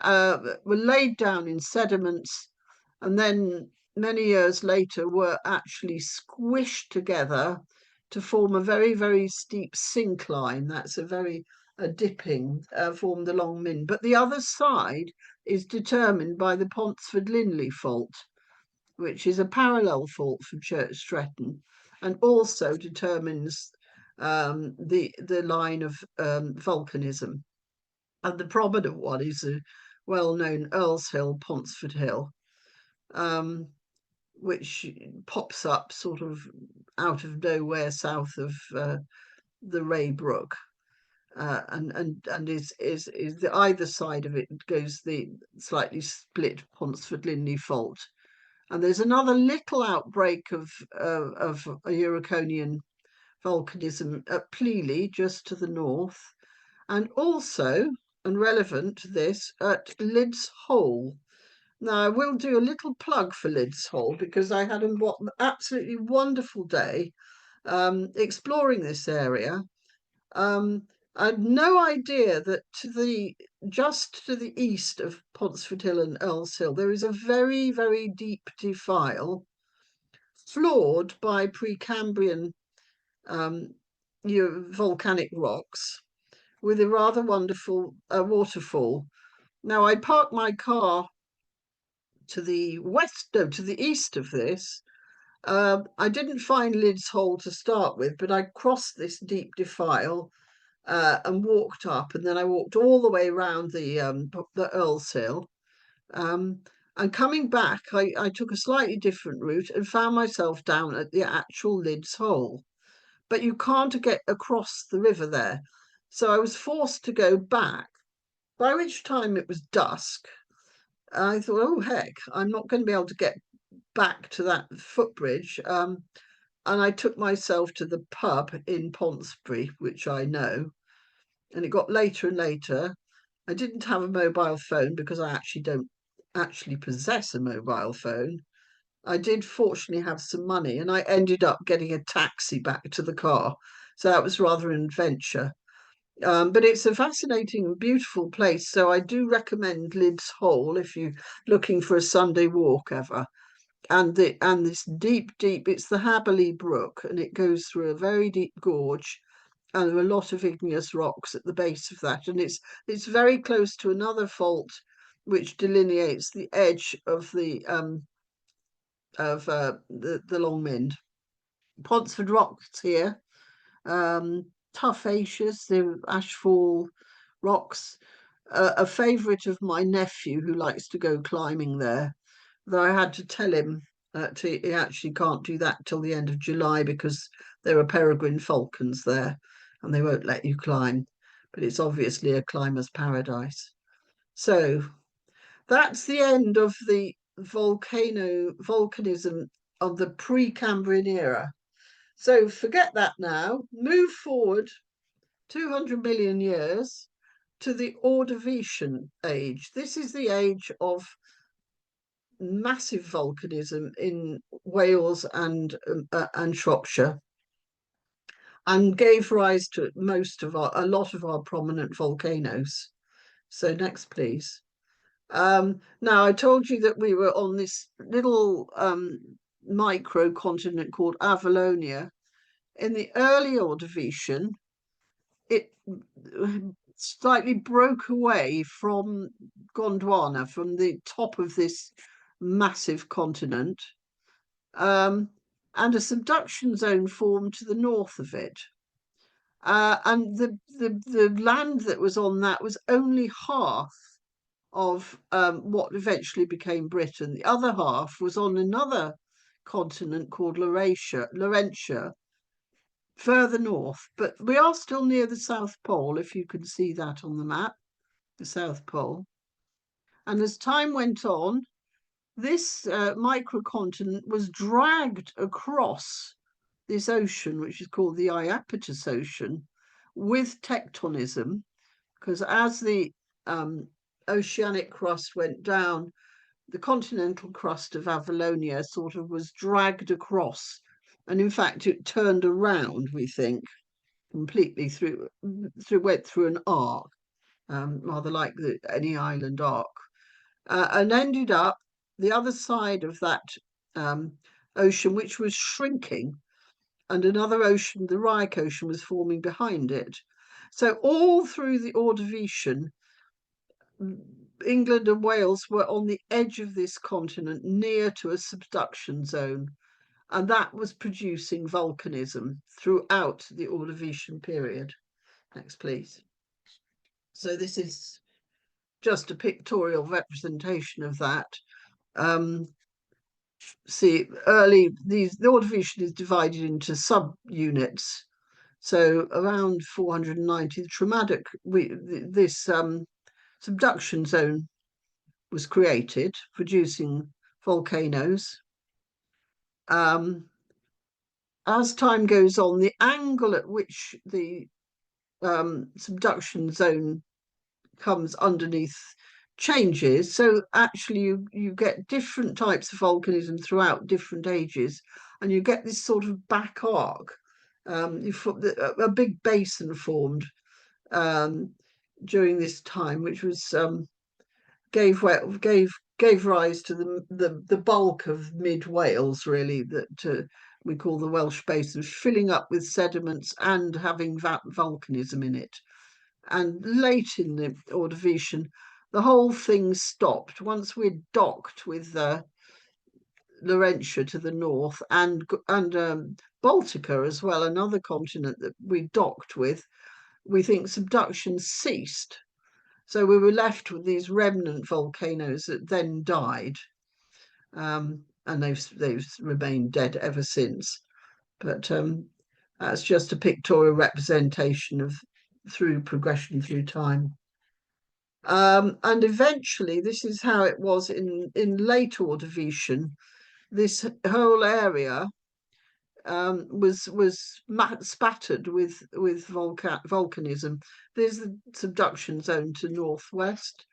[SPEAKER 1] were laid down in sediments, and then many years later were actually squished together to form a very, very steep syncline. That's a dipping, formed the Long Mynd. But the other side is determined by the Ponsford-Linley fault, which is a parallel fault from Church-Stretton, and also determines the line of volcanism. And the prominent one is a well-known Earl's Hill, Ponsford Hill, which pops up sort of out of nowhere south of the Ray Brook, and is the either side of it goes the slightly split Ponsford-Linley fault, and there's another little outbreak of a Euraconian volcanism at Pleely, just to the north, and also, and relevant to this, at Lids Hole. Now, I will do a little plug for Lids Hole because I had an absolutely wonderful day exploring this area. I had no idea that just to the east of Ponsford Hill and Earl's Hill, there is a very, very deep defile floored by Precambrian volcanic rocks, with a rather wonderful waterfall. Now, I parked my car to the east of this. I didn't find Lids Hole to start with, but I crossed this deep defile and walked up, and then I walked all the way around the Earl's Hill. And coming back, I took a slightly different route and found myself down at the actual Lids Hole. But you can't get across the river there. So I was forced to go back, by which time it was dusk. I thought, oh, heck, I'm not going to be able to get back to that footbridge. And I took myself to the pub in Ponsbury, which I know. And it got later and later. I didn't have a mobile phone because I actually don't possess a mobile phone. I did fortunately have some money, and I ended up getting a taxi back to the car. So that was rather an adventure. But it's a fascinating and beautiful place. So I do recommend Lids Hole if you're looking for a Sunday walk ever. And this deep, it's the Haberley Brook, and it goes through a very deep gorge, and there are a lot of igneous rocks at the base of that. And it's very close to another fault which delineates the edge of the Long Mynd. Ponsford rocks here, tufaceous, the ashfall rocks. A favourite of my nephew who likes to go climbing there. though I had to tell him that he actually can't do that till the end of July because there are peregrine falcons there and they won't let you climb. But it's obviously a climber's paradise. So that's the end of the volcanism of the Precambrian era. So forget that now. Move forward 200 million years to the Ordovician age. This is the age of massive volcanism in Wales and Shropshire, and gave rise to a lot of our prominent volcanoes. So next, please. Now, I told you that we were on this little micro continent called Avalonia. In the early Ordovician, it slightly broke away from Gondwana, from the top of this massive continent, and a subduction zone formed to the north of it. And the land that was on that was only half of what eventually became Britain. The other half was on another continent called Laurentia, further north. But we are still near the South Pole, if you can see that on the map, the South Pole. And as time went on, this microcontinent was dragged across this ocean, which is called the Iapetus Ocean, with tectonism, because as the oceanic crust went down, the continental crust of Avalonia sort of was dragged across. And in fact, it turned around, we think, completely went through an arc, rather like any island arc, and ended up the other side of that ocean, which was shrinking, and another ocean, the Reich Ocean, was forming behind it. So all through the Ordovician, England and Wales were on the edge of this continent, near to a subduction zone, and that was producing volcanism throughout the Ordovician period. Next, please. So this is just a pictorial representation of that. See, the Ordovician is divided into subunits. So around 490, this subduction zone was created, producing volcanoes. As time goes on, the angle at which the subduction zone comes underneath changes. So actually you get different types of volcanism throughout different ages, and you get this sort of back arc. A big basin formed during this time, which was gave rise to the bulk of mid Wales, really, that we call the Welsh Basin, filling up with sediments and having volcanism in it. And late in the Ordovician, the whole thing stopped once we'd docked with Laurentia to the north and Baltica as well, another continent that we docked with. We think subduction ceased. So we were left with these remnant volcanoes that then died. And they've remained dead ever since. But that's just a pictorial representation of progression through time. And eventually, this is how it was in late Ordovician. This whole area was spattered with volcanism. There's the subduction zone to northwest,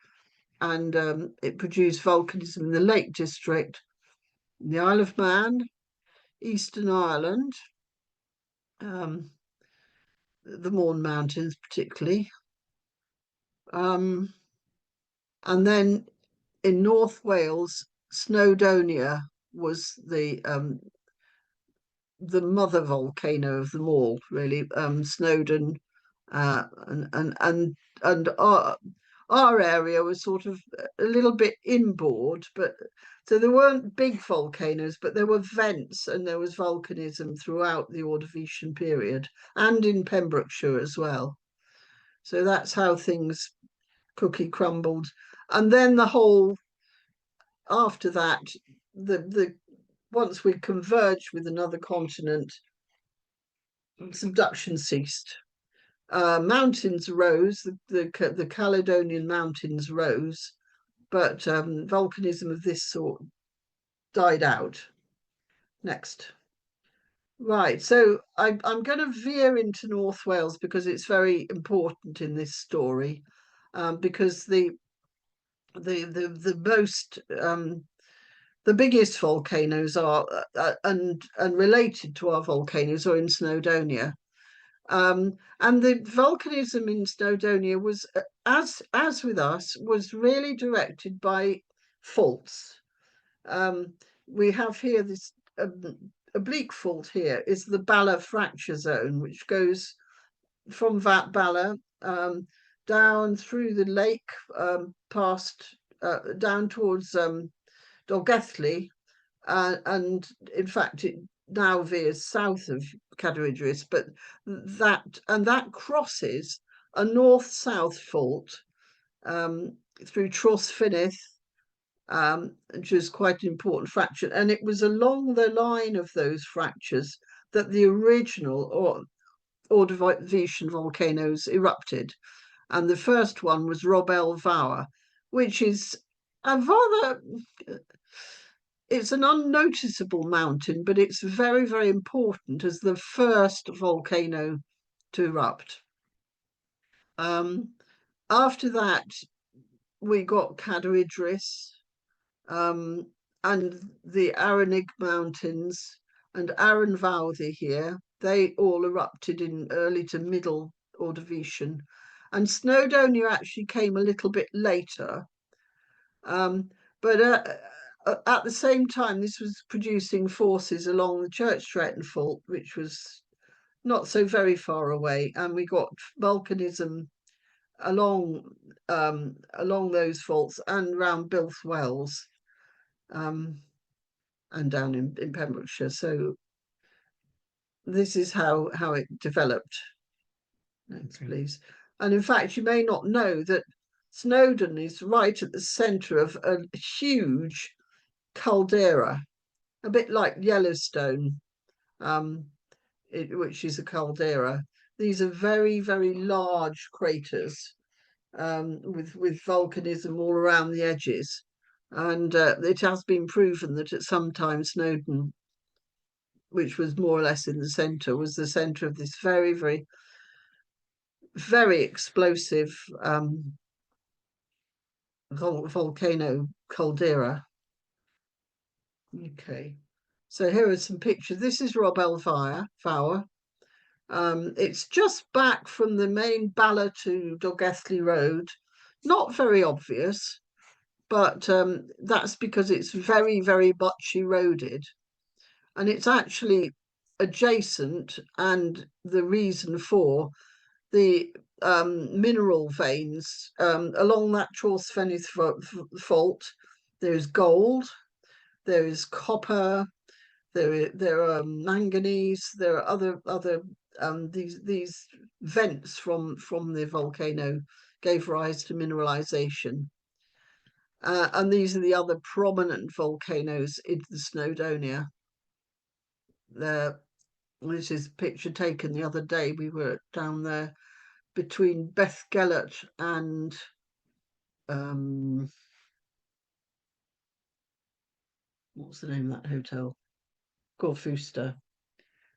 [SPEAKER 1] and it produced volcanism in the Lake District, the Isle of Man, Eastern Ireland, the Mourne Mountains particularly. And then in North Wales, Snowdonia was the mother volcano of them all, really. Snowdon, and our area was sort of a little bit inboard, but so there weren't big volcanoes, but there were vents and there was volcanism throughout the Ordovician period and in Pembrokeshire as well. So that's how things cookie crumbled. And then the whole after that, the once we converged with another continent, subduction ceased. Mountains rose, the Caledonian mountains rose, but volcanism of this sort died out. Next. Right, so I'm going to veer into North Wales because it's very important in this story, because the most the biggest volcanoes are and related to our volcanoes are in Snowdonia. And the volcanism in Snowdonia was, as with us, was really directed by faults. We have here this oblique fault here is the Bala fracture zone, which goes from Bala down through the lake, past down towards Dolgelly, and in fact it now veers south of Cadair Idris, but that crosses a north-south fault through Tros which is quite an important fracture. And it was along the line of those fractures that the original Ordovician volcanoes erupted. And the first one was Robel Vawr, which is a rather, it's an unnoticeable mountain, but it's very, very important as the first volcano to erupt. After that, we got Cadair Idris, and the Aranig Mountains and Aran Vawr here. They all erupted in early to middle Ordovician. And Snowdonia actually came a little bit later. But at the same time, this was producing forces along the Church-Stretton Fault, which was not so very far away. And we got volcanism along those faults and round Bilth Wells, and down in Pembrokeshire. So this is how it developed. Next, please. And in fact, you may not know that Snowdon is right at the centre of a huge caldera, a bit like Yellowstone, which is a caldera. These are very, very large craters, with volcanism all around the edges. And it has been proven that at some time Snowdon, which was more or less in the centre, was the centre of this very, very, very explosive volcano caldera. Okay, so here are some pictures. This is Robel Vawr. It's just back from the main Bala to Dolgelly Road. Not very obvious, but that's because it's very, very much eroded. And it's actually adjacent, and the reason for the mineral veins along that Tros fault. There's gold, there is copper, there are manganese, there are other these vents from the volcano gave rise to mineralization. And these are the other prominent volcanoes in the Snowdonia. This is a picture taken the other day. We were down there between Bethgelert and what's the name of that hotel? Gorfuster.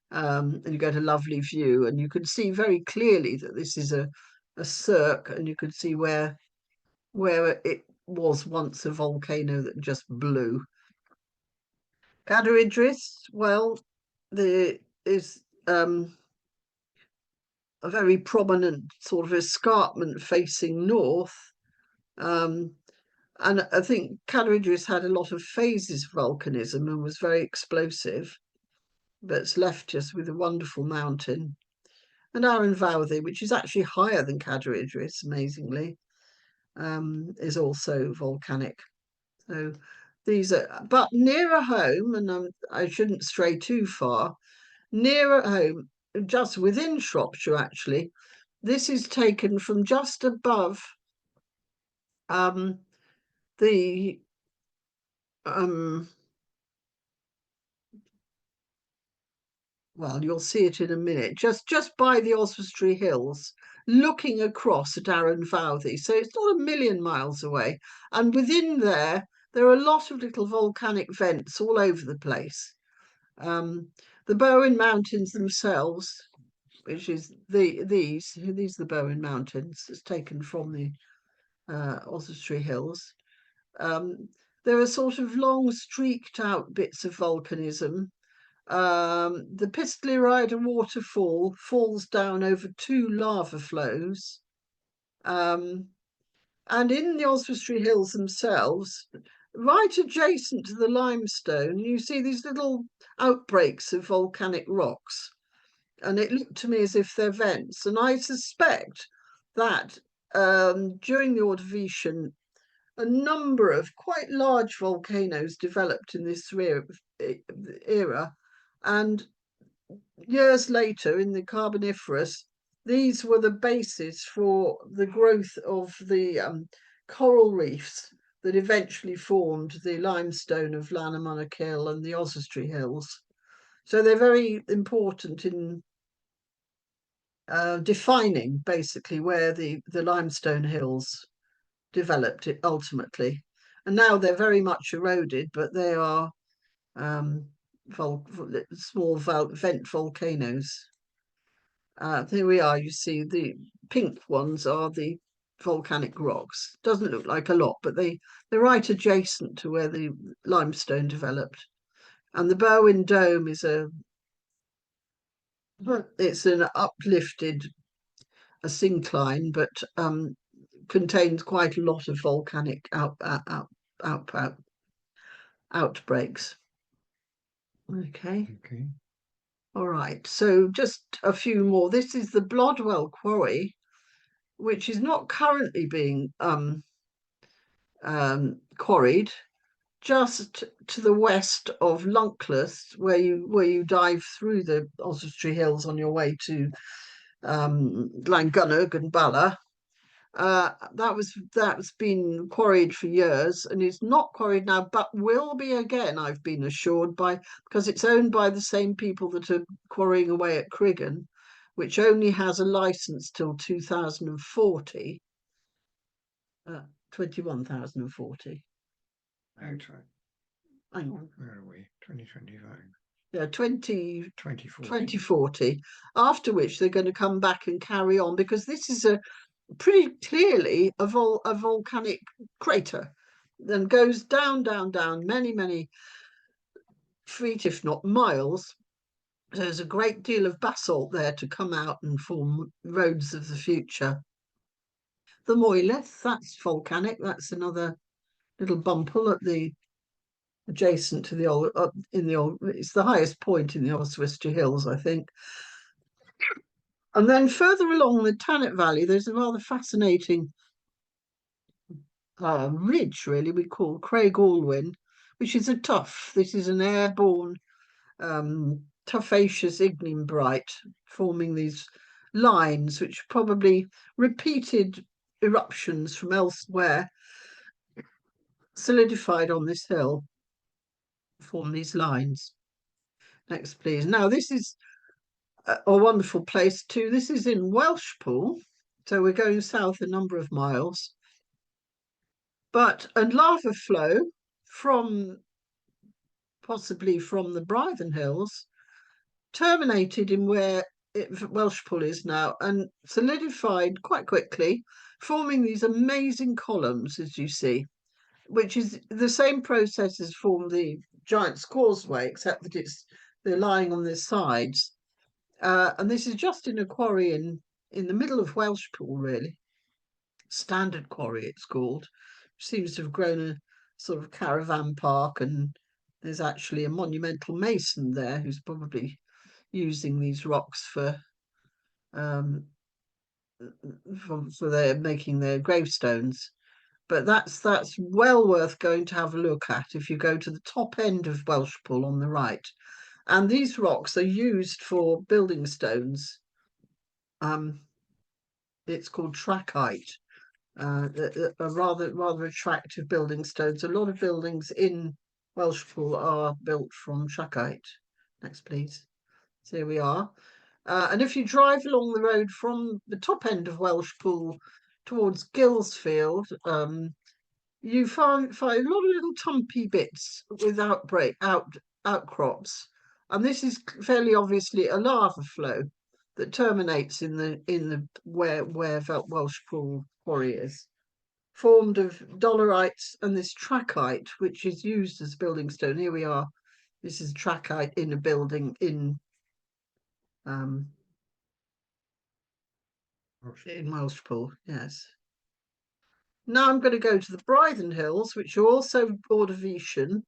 [SPEAKER 1] And you get a lovely view, and you can see very clearly that this is a cirque, and you can see where it was once a volcano that just blew. Cadair Idris, well, there is a very prominent sort of escarpment facing north. And I think Cadair Idris had a lot of phases of volcanism and was very explosive, but it's left us with a wonderful mountain. And Aran Vawr, which is actually higher than Cadair Idris, amazingly, is also volcanic. So these are, but nearer home, and I shouldn't stray too far, nearer home, just within Shropshire actually, this is taken from just above the well, you'll see it in a minute, just by the Oswestry Hills, looking across at Arran Fowthy. So it's not a million miles away. And within there are a lot of little volcanic vents all over the place. The Bowen Mountains themselves, which is these are the Bowen Mountains, it's taken from the Oswestry Hills. There are sort of long streaked out bits of volcanism. The Pistolly Rider waterfall falls down over two lava flows. And in the Oswestry Hills themselves, right adjacent to the limestone, you see these little outbreaks of volcanic rocks. And it looked to me as if they're vents. And I suspect that during the Ordovician, a number of quite large volcanoes developed in this era. And years later, in the Carboniferous, these were the basis for the growth of the coral reefs that eventually formed the limestone of Llanymynech and the Oswestry Hills. So they're very important in defining basically where the limestone hills developed it ultimately. And now they're very much eroded, but they are small vent volcanoes. There we are, you see the pink ones are the volcanic rocks. Doesn't look like a lot, but they're right adjacent to where the limestone developed. And the Bowen Dome is it's an uplifted a syncline, but contains quite a lot of volcanic outbreaks. Okay. All right. So just a few more. This is the Blodwell Quarry, which is not currently being quarried, just to the west of Lunkless, where you dive through the Oswestry Hills on your way to Glangynnog and Bala. That's been quarried for years and is not quarried now, but will be again, I've been assured, because it's owned by the same people that are quarrying away at Criggan, which only has a license till 2040. 21,040.
[SPEAKER 2] Hang
[SPEAKER 1] on.
[SPEAKER 2] Where are we? 2025.
[SPEAKER 1] Yeah, 2040. After which they're going to come back and carry on, because this is pretty clearly a volcanic crater, then goes down, many feet, if not miles. There's a great deal of basalt there to come out and form roads of the future. The Moyleth, that's volcanic. That's another little bumple at the adjacent to the old it's the highest point in the Oswestry Hills, I think. And then further along the Tannet Valley, there's a rather fascinating ridge, really, we call Craig Alwyn, which is a tuff. This is an airborne tuffaceous ignimbrite forming these lines, which probably repeated eruptions from elsewhere solidified on this hill, form these lines. Next, please. Now, this is a wonderful place too. This is in Welshpool, so we're going south a number of miles. But a lava flow possibly from the Breidden Hills terminated in where Welshpool is now and solidified quite quickly, forming these amazing columns, as you see, which is the same process as formed the Giant's Causeway, except that they're lying on their sides. And this is just in a quarry in the middle of Welshpool, really. Standard Quarry, it's called. Seems to have grown a sort of caravan park, and there's actually a monumental mason there who's probably using these rocks for their making their gravestones. But that's well worth going to have a look at if you go to the top end of Welshpool on the right. And these rocks are used for building stones. It's called trachyte. A rather attractive building stones. A lot of buildings in Welsh Pool are built from trachyte. Next, please. So here we are. And if you drive along the road from the top end of Welsh Pool towards Gillsfield, you find a lot of little tumpy bits with outcrops, and this is fairly obviously a lava flow that terminates in the where Welsh Pool quarry is, formed of dolerites and this trachyte, which is used as building stone. Here we are. This is trachyte in a building in Welsh Pool, yes. Now I'm going to go to the Breidden Hills, which are also Ordovician.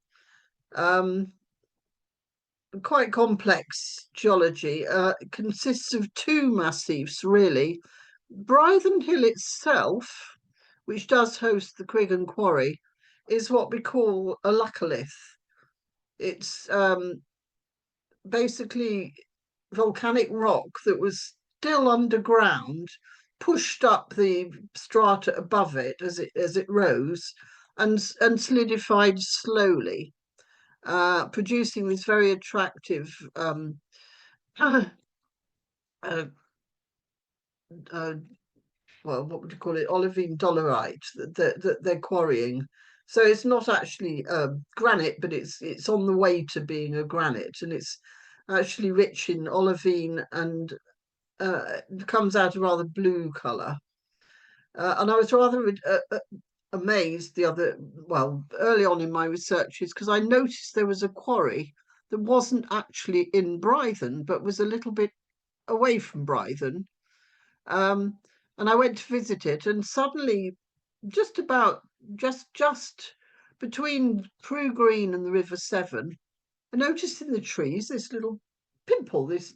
[SPEAKER 1] Quite complex geology. It consists of two massifs, really. Breidden Hill itself, which does host the Wrekin quarry, is what we call a laccolith. It's basically volcanic rock that was still underground, pushed up the strata above it as it rose, and solidified slowly, producing this very attractive uh, well, what would you call it? Olivine dolerite that they're quarrying. So it's not actually granite, but it's on the way to being a granite, and it's actually rich in olivine and comes out a rather blue colour. And I was rather amazed early on in my researches, because I noticed there was a quarry that wasn't actually in Breidden, but was a little bit away from Breidden. And I went to visit it, and suddenly, just between Crew Green and the River Severn, I noticed in the trees this little pimple, this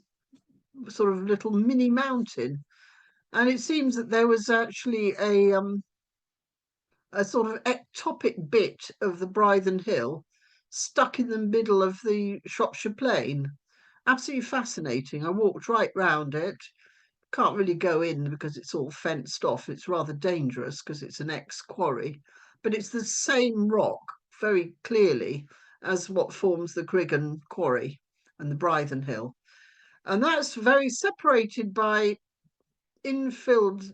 [SPEAKER 1] sort of little mini mountain, and it seems that there was actually a sort of ectopic bit of the Breidden Hill stuck in the middle of the Shropshire Plain. Absolutely fascinating. I walked right round it. Can't really go in because it's all fenced off. It's rather dangerous because it's an ex-quarry, but it's the same rock very clearly as what forms the Wrekin quarry and the Breidden Hill. And that's very separated by infilled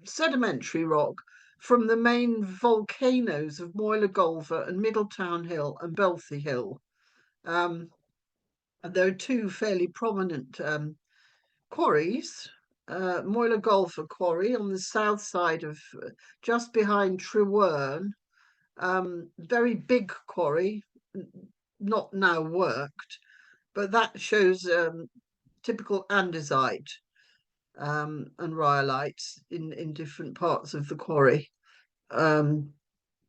[SPEAKER 1] sedimentary rock from the main volcanoes of Moylegolfa and Middletown Hill and Belthy Hill. And there are two fairly prominent quarries. Moylegolfa quarry on the south side of just behind Trewern, very big quarry, not now worked, but that shows typical andesite and rhyolites in different parts of the quarry,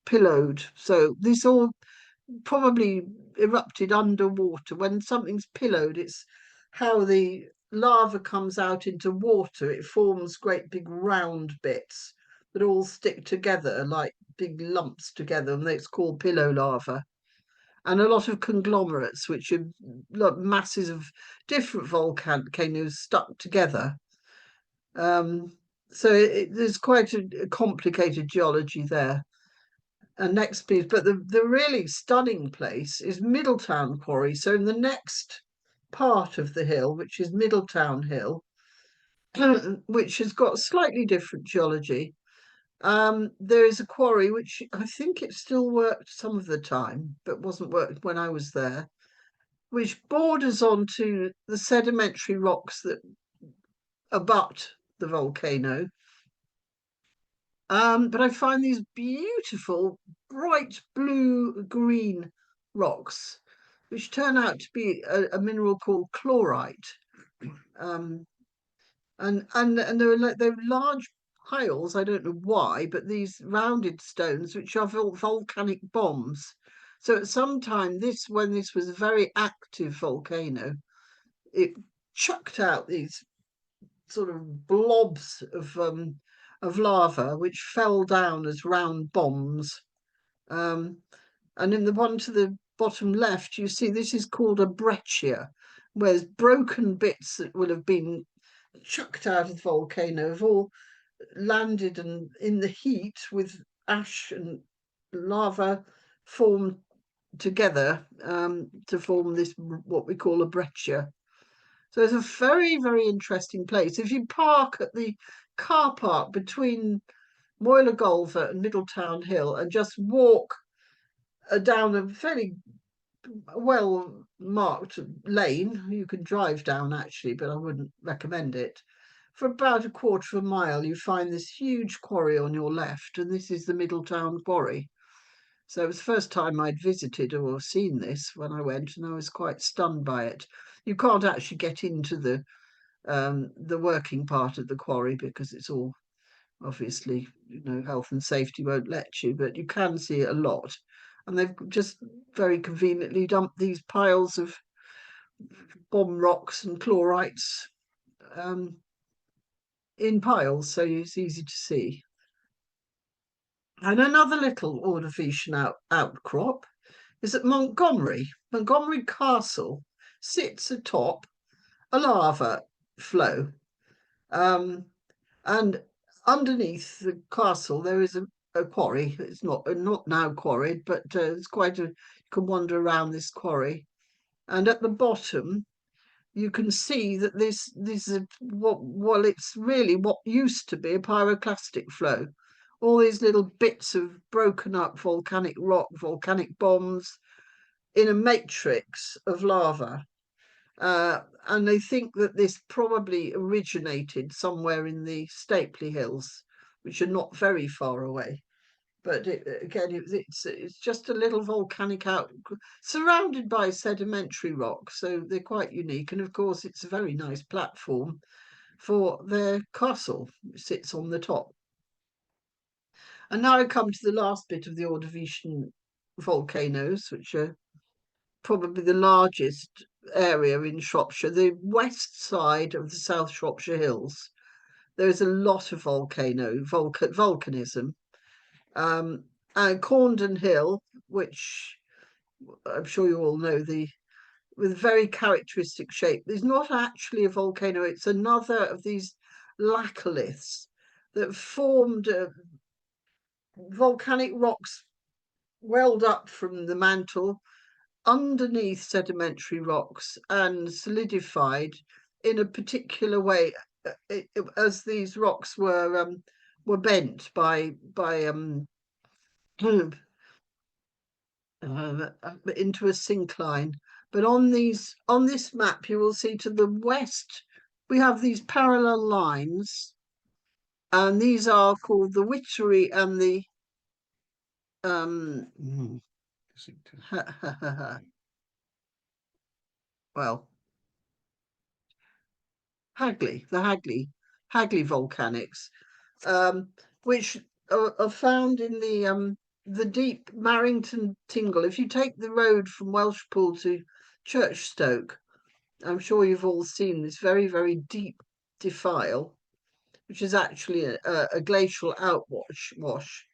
[SPEAKER 1] pillowed. So this all probably erupted underwater. When something's pillowed, it's how the lava comes out into water. It forms great big round bits that all stick together like big lumps together, and it's called pillow lava. And a lot of conglomerates, which are like masses of different volcanoes stuck together. So there's quite a complicated geology there. And next piece, but the really stunning place is Middletown Quarry. So in the next part of the hill, which is Middletown Hill, which has got slightly different geology, there is a quarry which I think it still worked some of the time, but wasn't worked when I was there, which borders onto the sedimentary rocks that abut the volcano. But I find these beautiful, bright blue green rocks, which turn out to be a mineral called chlorite. And they're large piles, I don't know why, but these rounded stones, which are volcanic bombs. So at some time, when this was a very active volcano, it chucked out these sort of blobs of lava which fell down as round bombs. And in the one to the bottom left, you see this is called a breccia, where broken bits that will have been chucked out of the volcano have all landed and in the heat with ash and lava formed together to form this, what we call a breccia. So it's a very, very interesting place. If you park at the car park between Moyler Golver and Middletown Hill and just walk down a fairly well marked lane, you can drive down actually, but I wouldn't recommend it. For about a quarter of a mile, you find this huge quarry on your left, and this is the Middletown Quarry. So it was the first time I'd visited or seen this when I went, and I was quite stunned by it. You can't actually get into the working part of the quarry because it's all obviously, health and safety won't let you, but you can see it a lot. And they've just very conveniently dumped these piles of bomb rocks and chlorites in piles, so it's easy to see. And another little Ordovician outcrop is at Montgomery. Montgomery Castle sits atop a lava flow. And underneath the castle, there is a quarry. It's not now quarried, but it's quite you can wander around this quarry. And at the bottom, you can see that this is it's really what used to be a pyroclastic flow. All these little bits of broken up volcanic rock, volcanic bombs in a matrix of lava. And they think that this probably originated somewhere in the Stapley Hills, which are not very far away. But it's just a little volcanic out, surrounded by sedimentary rock, so they're quite unique. And of course, it's a very nice platform for their castle, which sits on the top. And now I come to the last bit of the Ordovician volcanoes, which are probably the largest area in Shropshire, the west side of the South Shropshire Hills. There's a lot of volcanism. And Corndon Hill, which I'm sure you all know, with very characteristic shape. There's not actually a volcano, it's another of these laccoliths that formed volcanic rocks welled up from the mantle underneath sedimentary rocks and solidified in a particular way as these rocks were bent by into a syncline. But on this map, you will see to the west we have these parallel lines, and these are called the Wittery and the well, Hagley volcanics, which are found in the deep Marrington Tingle. If you take the road from Welshpool to Churchstoke, I'm sure you've all seen this very, very deep defile, which is actually a glacial outwash.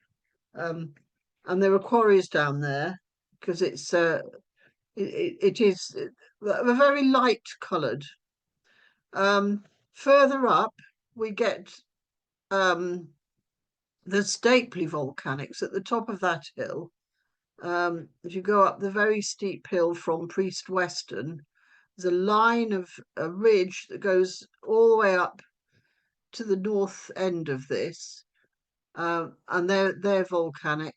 [SPEAKER 1] And there are quarries down there because it is very light coloured. Further up, we get the Stapley volcanics at the top of that hill. If you go up the very steep hill from Priest Weston, there's a line of a ridge that goes all the way up to the north end of this, and they're volcanic.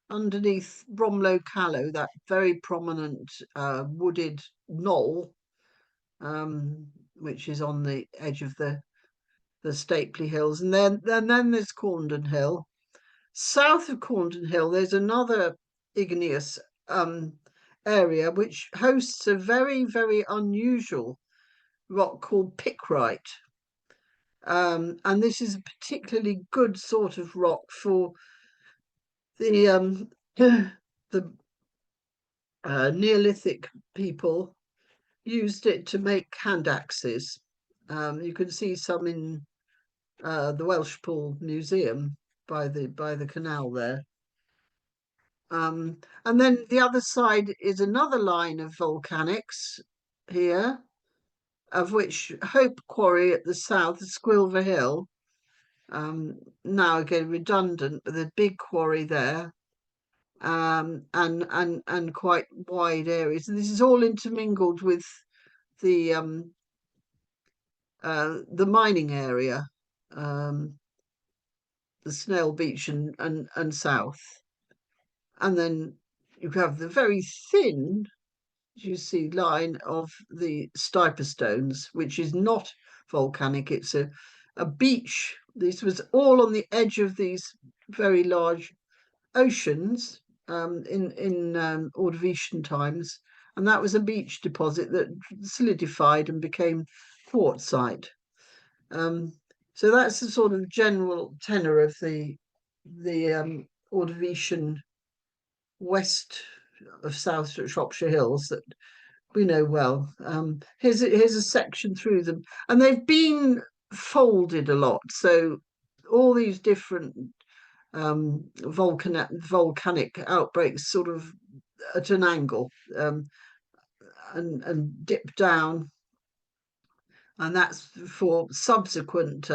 [SPEAKER 1] Underneath Bromlow Callow, that very prominent wooded knoll, which is on the edge of the Stapley Hills, and then there's Corndon Hill. South of Corndon Hill, there's another igneous area which hosts a very, very unusual rock called picrite. And this is a particularly good sort of rock for the Neolithic people used it to make hand axes. You can see some in the Welshpool Museum by the canal there. And then the other side is another line of volcanics here, of which Hope Quarry at the south, Squilver Hill, now again redundant, but a big quarry there. and quite wide areas. And this is all intermingled with the mining area, the Snail Beach and south. And then you have the very thin, you see, line of the Stiper stones, which is not volcanic. It's a beach. This was all on the edge of these very large oceans in Ordovician times, and that was a beach deposit that solidified and became quartzite. So that's the sort of general tenor of the Ordovician west of South Shropshire Hills that we know well. Here's a section through them, and they've been folded a lot. So all these different volcanic outbreaks sort of at an angle, and dip down, and that's for subsequent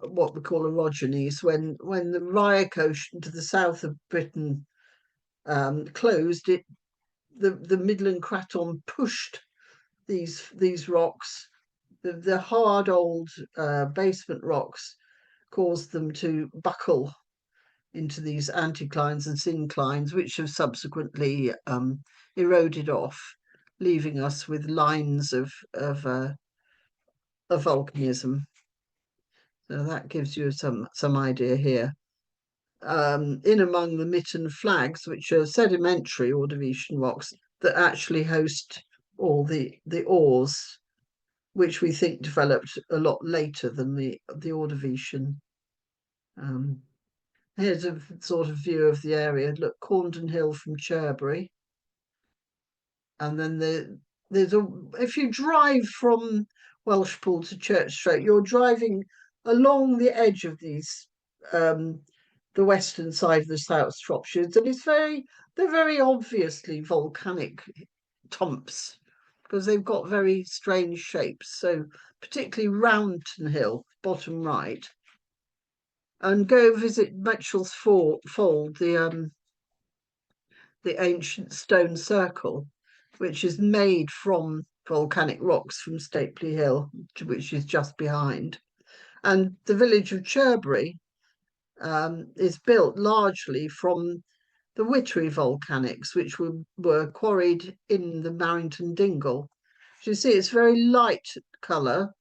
[SPEAKER 1] what we call orogenies, when the Rhyak Ocean to the south of Britain closed. The Midland Craton pushed these rocks, the hard old basement rocks, caused them to buckle into these anticlines and synclines, which have subsequently eroded off, leaving us with lines of volcanism. So that gives you some idea here. In among the mitten flags, which are sedimentary Ordovician rocks that actually host all the ores, which we think developed a lot later than the Ordovician. Here's a sort of view of the area. Look, Corndon Hill from Cherbury. And then there's if you drive from Welshpool to Church Street, you're driving along the edge of these the western side of the South Shropshires, and they're very obviously volcanic tumps because they've got very strange shapes. So particularly Roundton Hill, bottom right, and go visit Mitchell's Fold, the ancient stone circle, which is made from volcanic rocks from Stapley Hill, which is just behind. And the village of Cherbury is built largely from the Whittery volcanics, which were quarried in the Marrington Dingle. So you see, it's very light colour,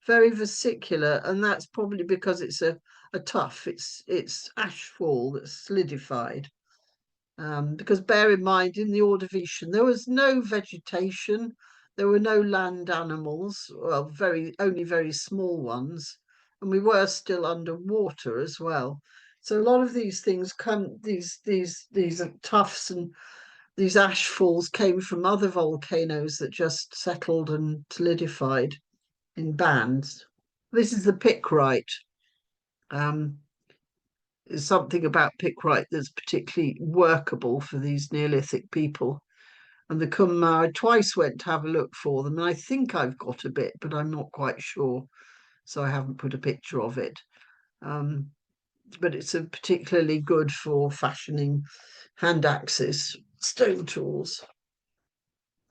[SPEAKER 1] very vesicular, and that's probably because it's a tuff. It's ashfall that's solidified. Because bear in mind, in the Ordovician, there was no vegetation, there were no land animals, well, only very small ones, and we were still underwater as well. So a lot of these things these tuffs and these ash falls came from other volcanoes that just settled and solidified in bands. This is the picrite. There's something about picrite that's particularly workable for these Neolithic people. And the Cumma, I twice went to have a look for them, and I think I've got a bit, but I'm not quite sure, so I haven't put a picture of it. But it's particularly good for fashioning hand axes, stone tools.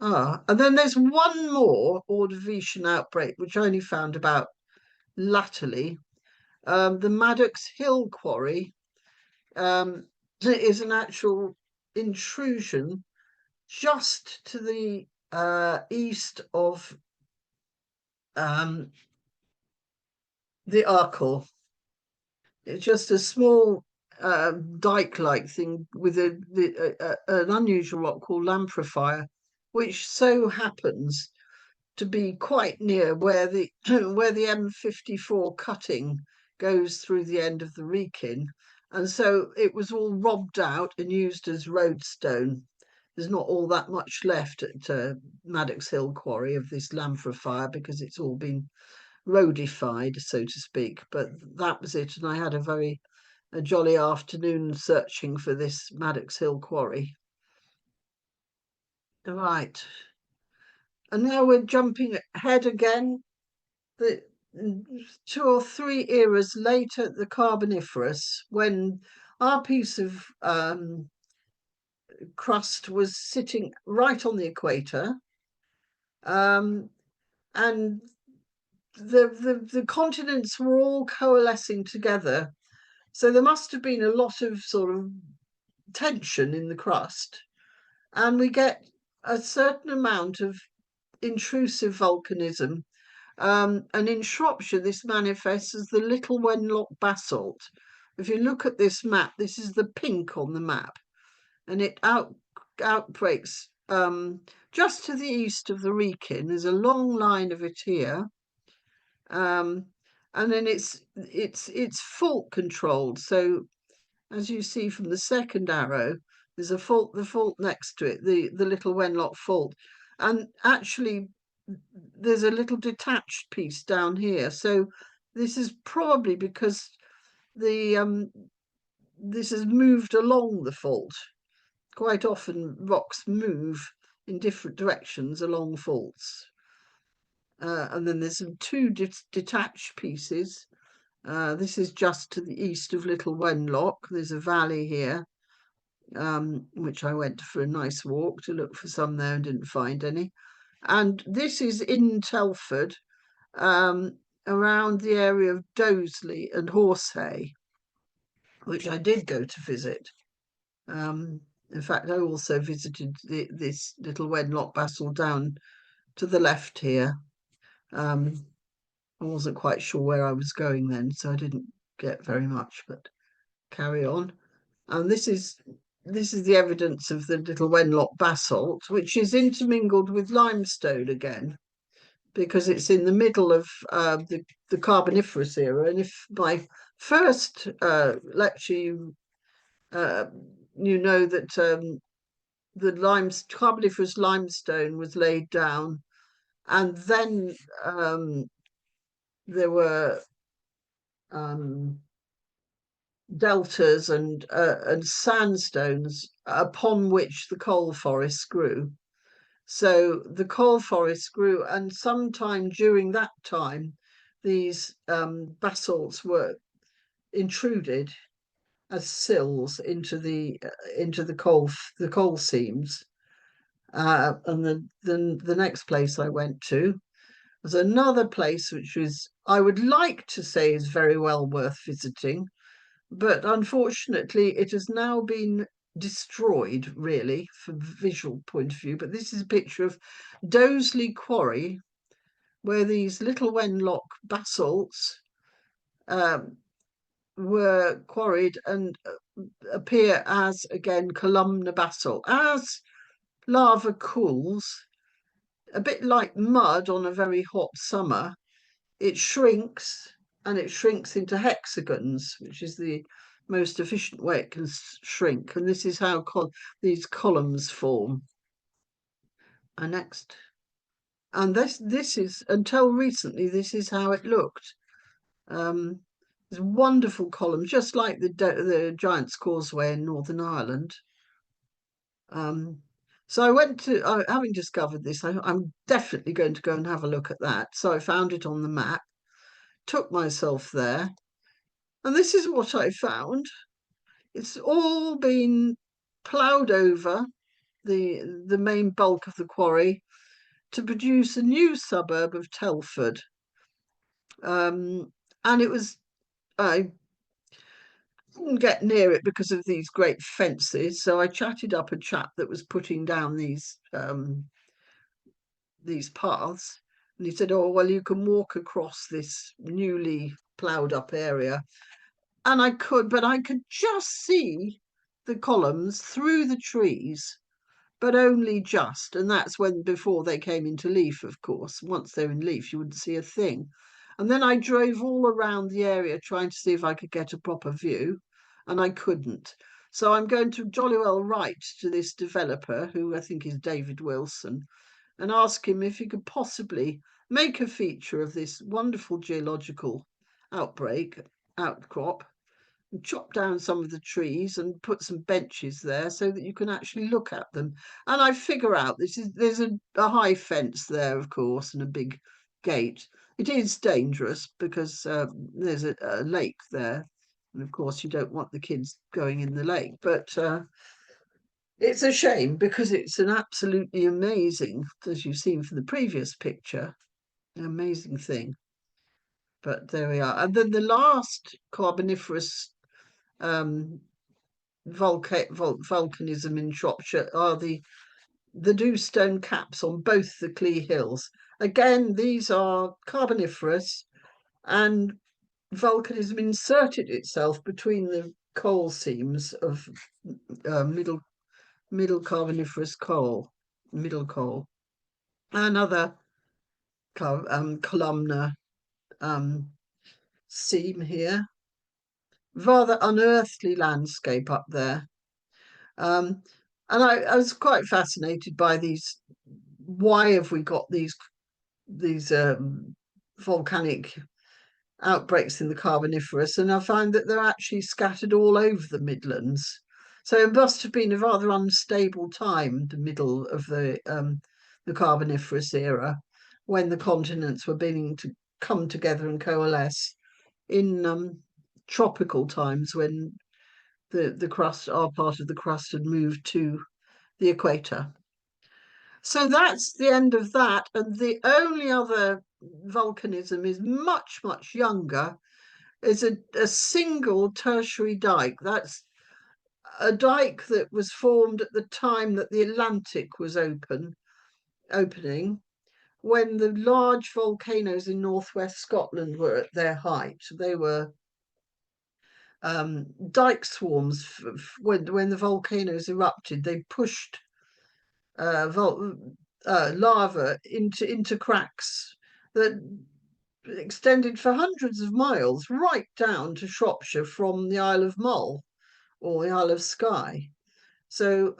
[SPEAKER 1] And then there's one more Ordovician outbreak, which I only found about latterly. The Maddox Hill Quarry is an actual intrusion just to the east of the Arkle. It's just a small dike-like thing with an unusual rock called lamprifier, which so happens to be quite near where the where the M54 cutting goes through the end of the Wrekin, and so it was all robbed out and used as roadstone. There's not all that much left at Maddox Hill Quarry of this lamprifier because it's all been roadified, so to speak. But that was it, and I had a jolly afternoon searching for this Maddox Hill Quarry. Right. And now we're jumping ahead again. The 2 or 3 eras later, the Carboniferous, when our piece of crust was sitting right on the equator, and the continents were all coalescing together. So there must have been a lot of sort of tension in the crust, and we get a certain amount of intrusive volcanism. And in Shropshire, this manifests as the Little Wenlock basalt. If you look at this map, this is the pink on the map, and it outbreaks just to the east of the Wrekin. There's a long line of it here, and then it's fault controlled. So as you see from the second arrow, there's a fault, the fault next to it, the Little Wenlock fault, and actually there's a little detached piece down here. So this is probably because the this has moved along the fault. Quite often rocks move in different directions along faults. And then there's some two detached pieces. This is just to the east of Little Wenlock. There's a valley here, which I went for a nice walk to look for some there and didn't find any. And this is in Telford, around the area of Doseley and Horsehay, which I did go to visit. In fact, I also visited this Little Wenlock basalt down to the left here. I wasn't quite sure where I was going then, so I didn't get very much, but carry on. And this is the evidence of the Little Wenlock basalt, which is intermingled with limestone again, because it's in the middle of the Carboniferous era. And if my first lecture you know that the Carboniferous limestone was laid down, and then there were deltas and sandstones upon which the coal forests grew. So the coal forests grew, and sometime during that time, these basalts were intruded as sills into the coal seams. And the next place I went to was another place which was, I would like to say, is very well worth visiting, but unfortunately it has now been destroyed, really, from a visual point of view. But this is a picture of Doseley Quarry, where these Little Wenlock basalts were quarried and appear as, again, columnar basalt. As lava cools, a bit like mud on a very hot summer, it shrinks, and it shrinks into hexagons, which is the most efficient way it can shrink. And this is how these columns form. And next. And this is, until recently, this is how it looked. It's wonderful columns, just like the Giant's Causeway in Northern Ireland. So I went to, having discovered this, I'm definitely going to go and have a look at that. So I found it on the map, took myself there, and this is what I found. It's all been ploughed over, the main bulk of the quarry, to produce a new suburb of Telford. And it was, I couldn't get near it because of these great fences, so I chatted up a chap that was putting down these paths, and he said, "Oh, well, you can walk across this newly ploughed up area." And I could, but I could just see the columns through the trees, but only just. And that's when, before they came into leaf, of course. Once they're in leaf, you wouldn't see a thing. And then I drove all around the area trying to see if I could get a proper view, and I couldn't. So I'm going to jolly well write to this developer, who I think is David Wilson, and ask him if he could possibly make a feature of this wonderful geological outcrop, and chop down some of the trees and put some benches there so that you can actually look at them. And I figure out there's a high fence there, of course, and a big gate. It is dangerous because there's a lake there, And of course, you don't want the kids going in the lake, but it's a shame because it's an absolutely amazing, as you've seen from the previous picture, an amazing thing. But there we are. And then the last Carboniferous volcanism in Shropshire are the dewstone caps on both the Clee Hills. Again, these are Carboniferous, and volcanism inserted itself between the coal seams of middle Carboniferous coal, middle coal, and other columnar seam here. Rather unearthly landscape up there. And I was quite fascinated by these. Why have we got these volcanic outbreaks in the Carboniferous? And I found that they're actually scattered all over the Midlands. So it must have been a rather unstable time, the middle of the Carboniferous era, when the continents were beginning to come together and coalesce in tropical times when the crust, our part of the crust, had moved to the equator. So that's the end of that. And the only other volcanism is much, much younger. Is a single tertiary dike. That's a dike that was formed at the time that the Atlantic was opening, when the large volcanoes in northwest Scotland were at their height. They were dike swarms. When the volcanoes erupted, they pushed lava into cracks that extended for hundreds of miles right down to Shropshire from the Isle of Mull or the Isle of Skye. So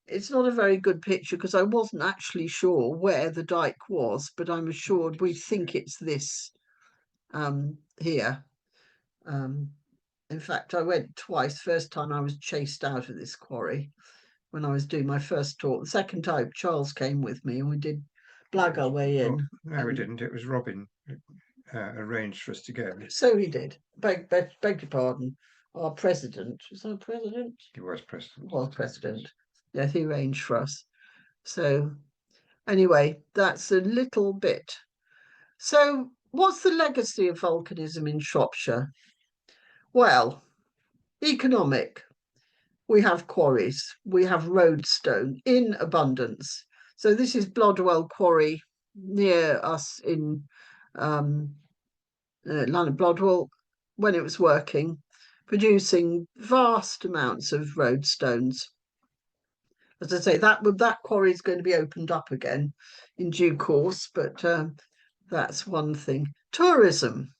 [SPEAKER 1] it's not a very good picture because I wasn't actually sure where the dike was, but I'm assured we think it's this here. In fact, I went twice. First time I was chased out of this quarry when I was doing my first talk. The second time, Charles came with me and we did blag our way in.
[SPEAKER 2] No, we didn't. It was Robin arranged for us to go.
[SPEAKER 1] So he did. Beg your pardon. Our president. Was our president?
[SPEAKER 2] He was president.
[SPEAKER 1] Was president. Yeah, he arranged for us. So anyway, that's a little bit. So what's the legacy of volcanism in Shropshire? Well, economic. We have quarries, we have roadstone in abundance. So this is Blodwell Quarry near us in London, Blodwell, when it was working, producing vast amounts of roadstones. As I say, that quarry is going to be opened up again in due course, but that's one thing. Tourism.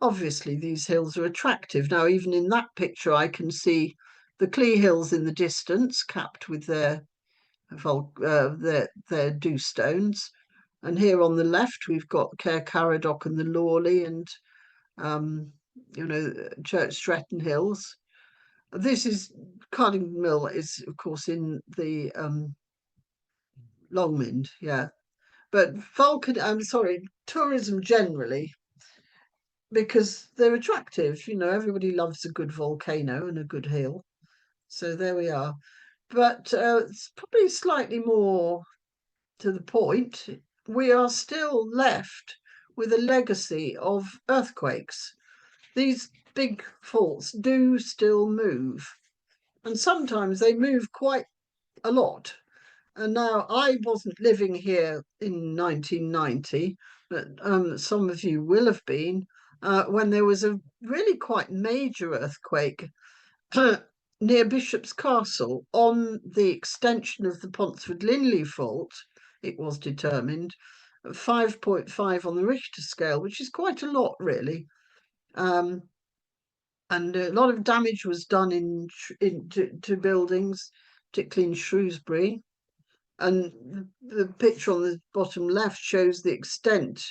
[SPEAKER 1] Obviously, these hills are attractive. Now, even in that picture, I can see the Clee Hills in the distance, capped with their dewstones. And here on the left, we've got Caer Caradoc and the Lawley and, Church Stretton Hills. This is Carding Mill is, of course, in the Longmynd, yeah. But tourism generally, because they're attractive. Everybody loves a good volcano and a good hill. So there we are. But it's probably slightly more to the point. We are still left with a legacy of earthquakes. These big faults do still move. And sometimes they move quite a lot. And now I wasn't living here in 1990, but some of you will have been, when there was a really quite major earthquake near Bishop's Castle on the extension of the Ponsford-Linley fault. It was determined 5.5 on the Richter scale, which is quite a lot, really. And a lot of damage was done to buildings, particularly in Shrewsbury. And the picture on the bottom left shows the extent,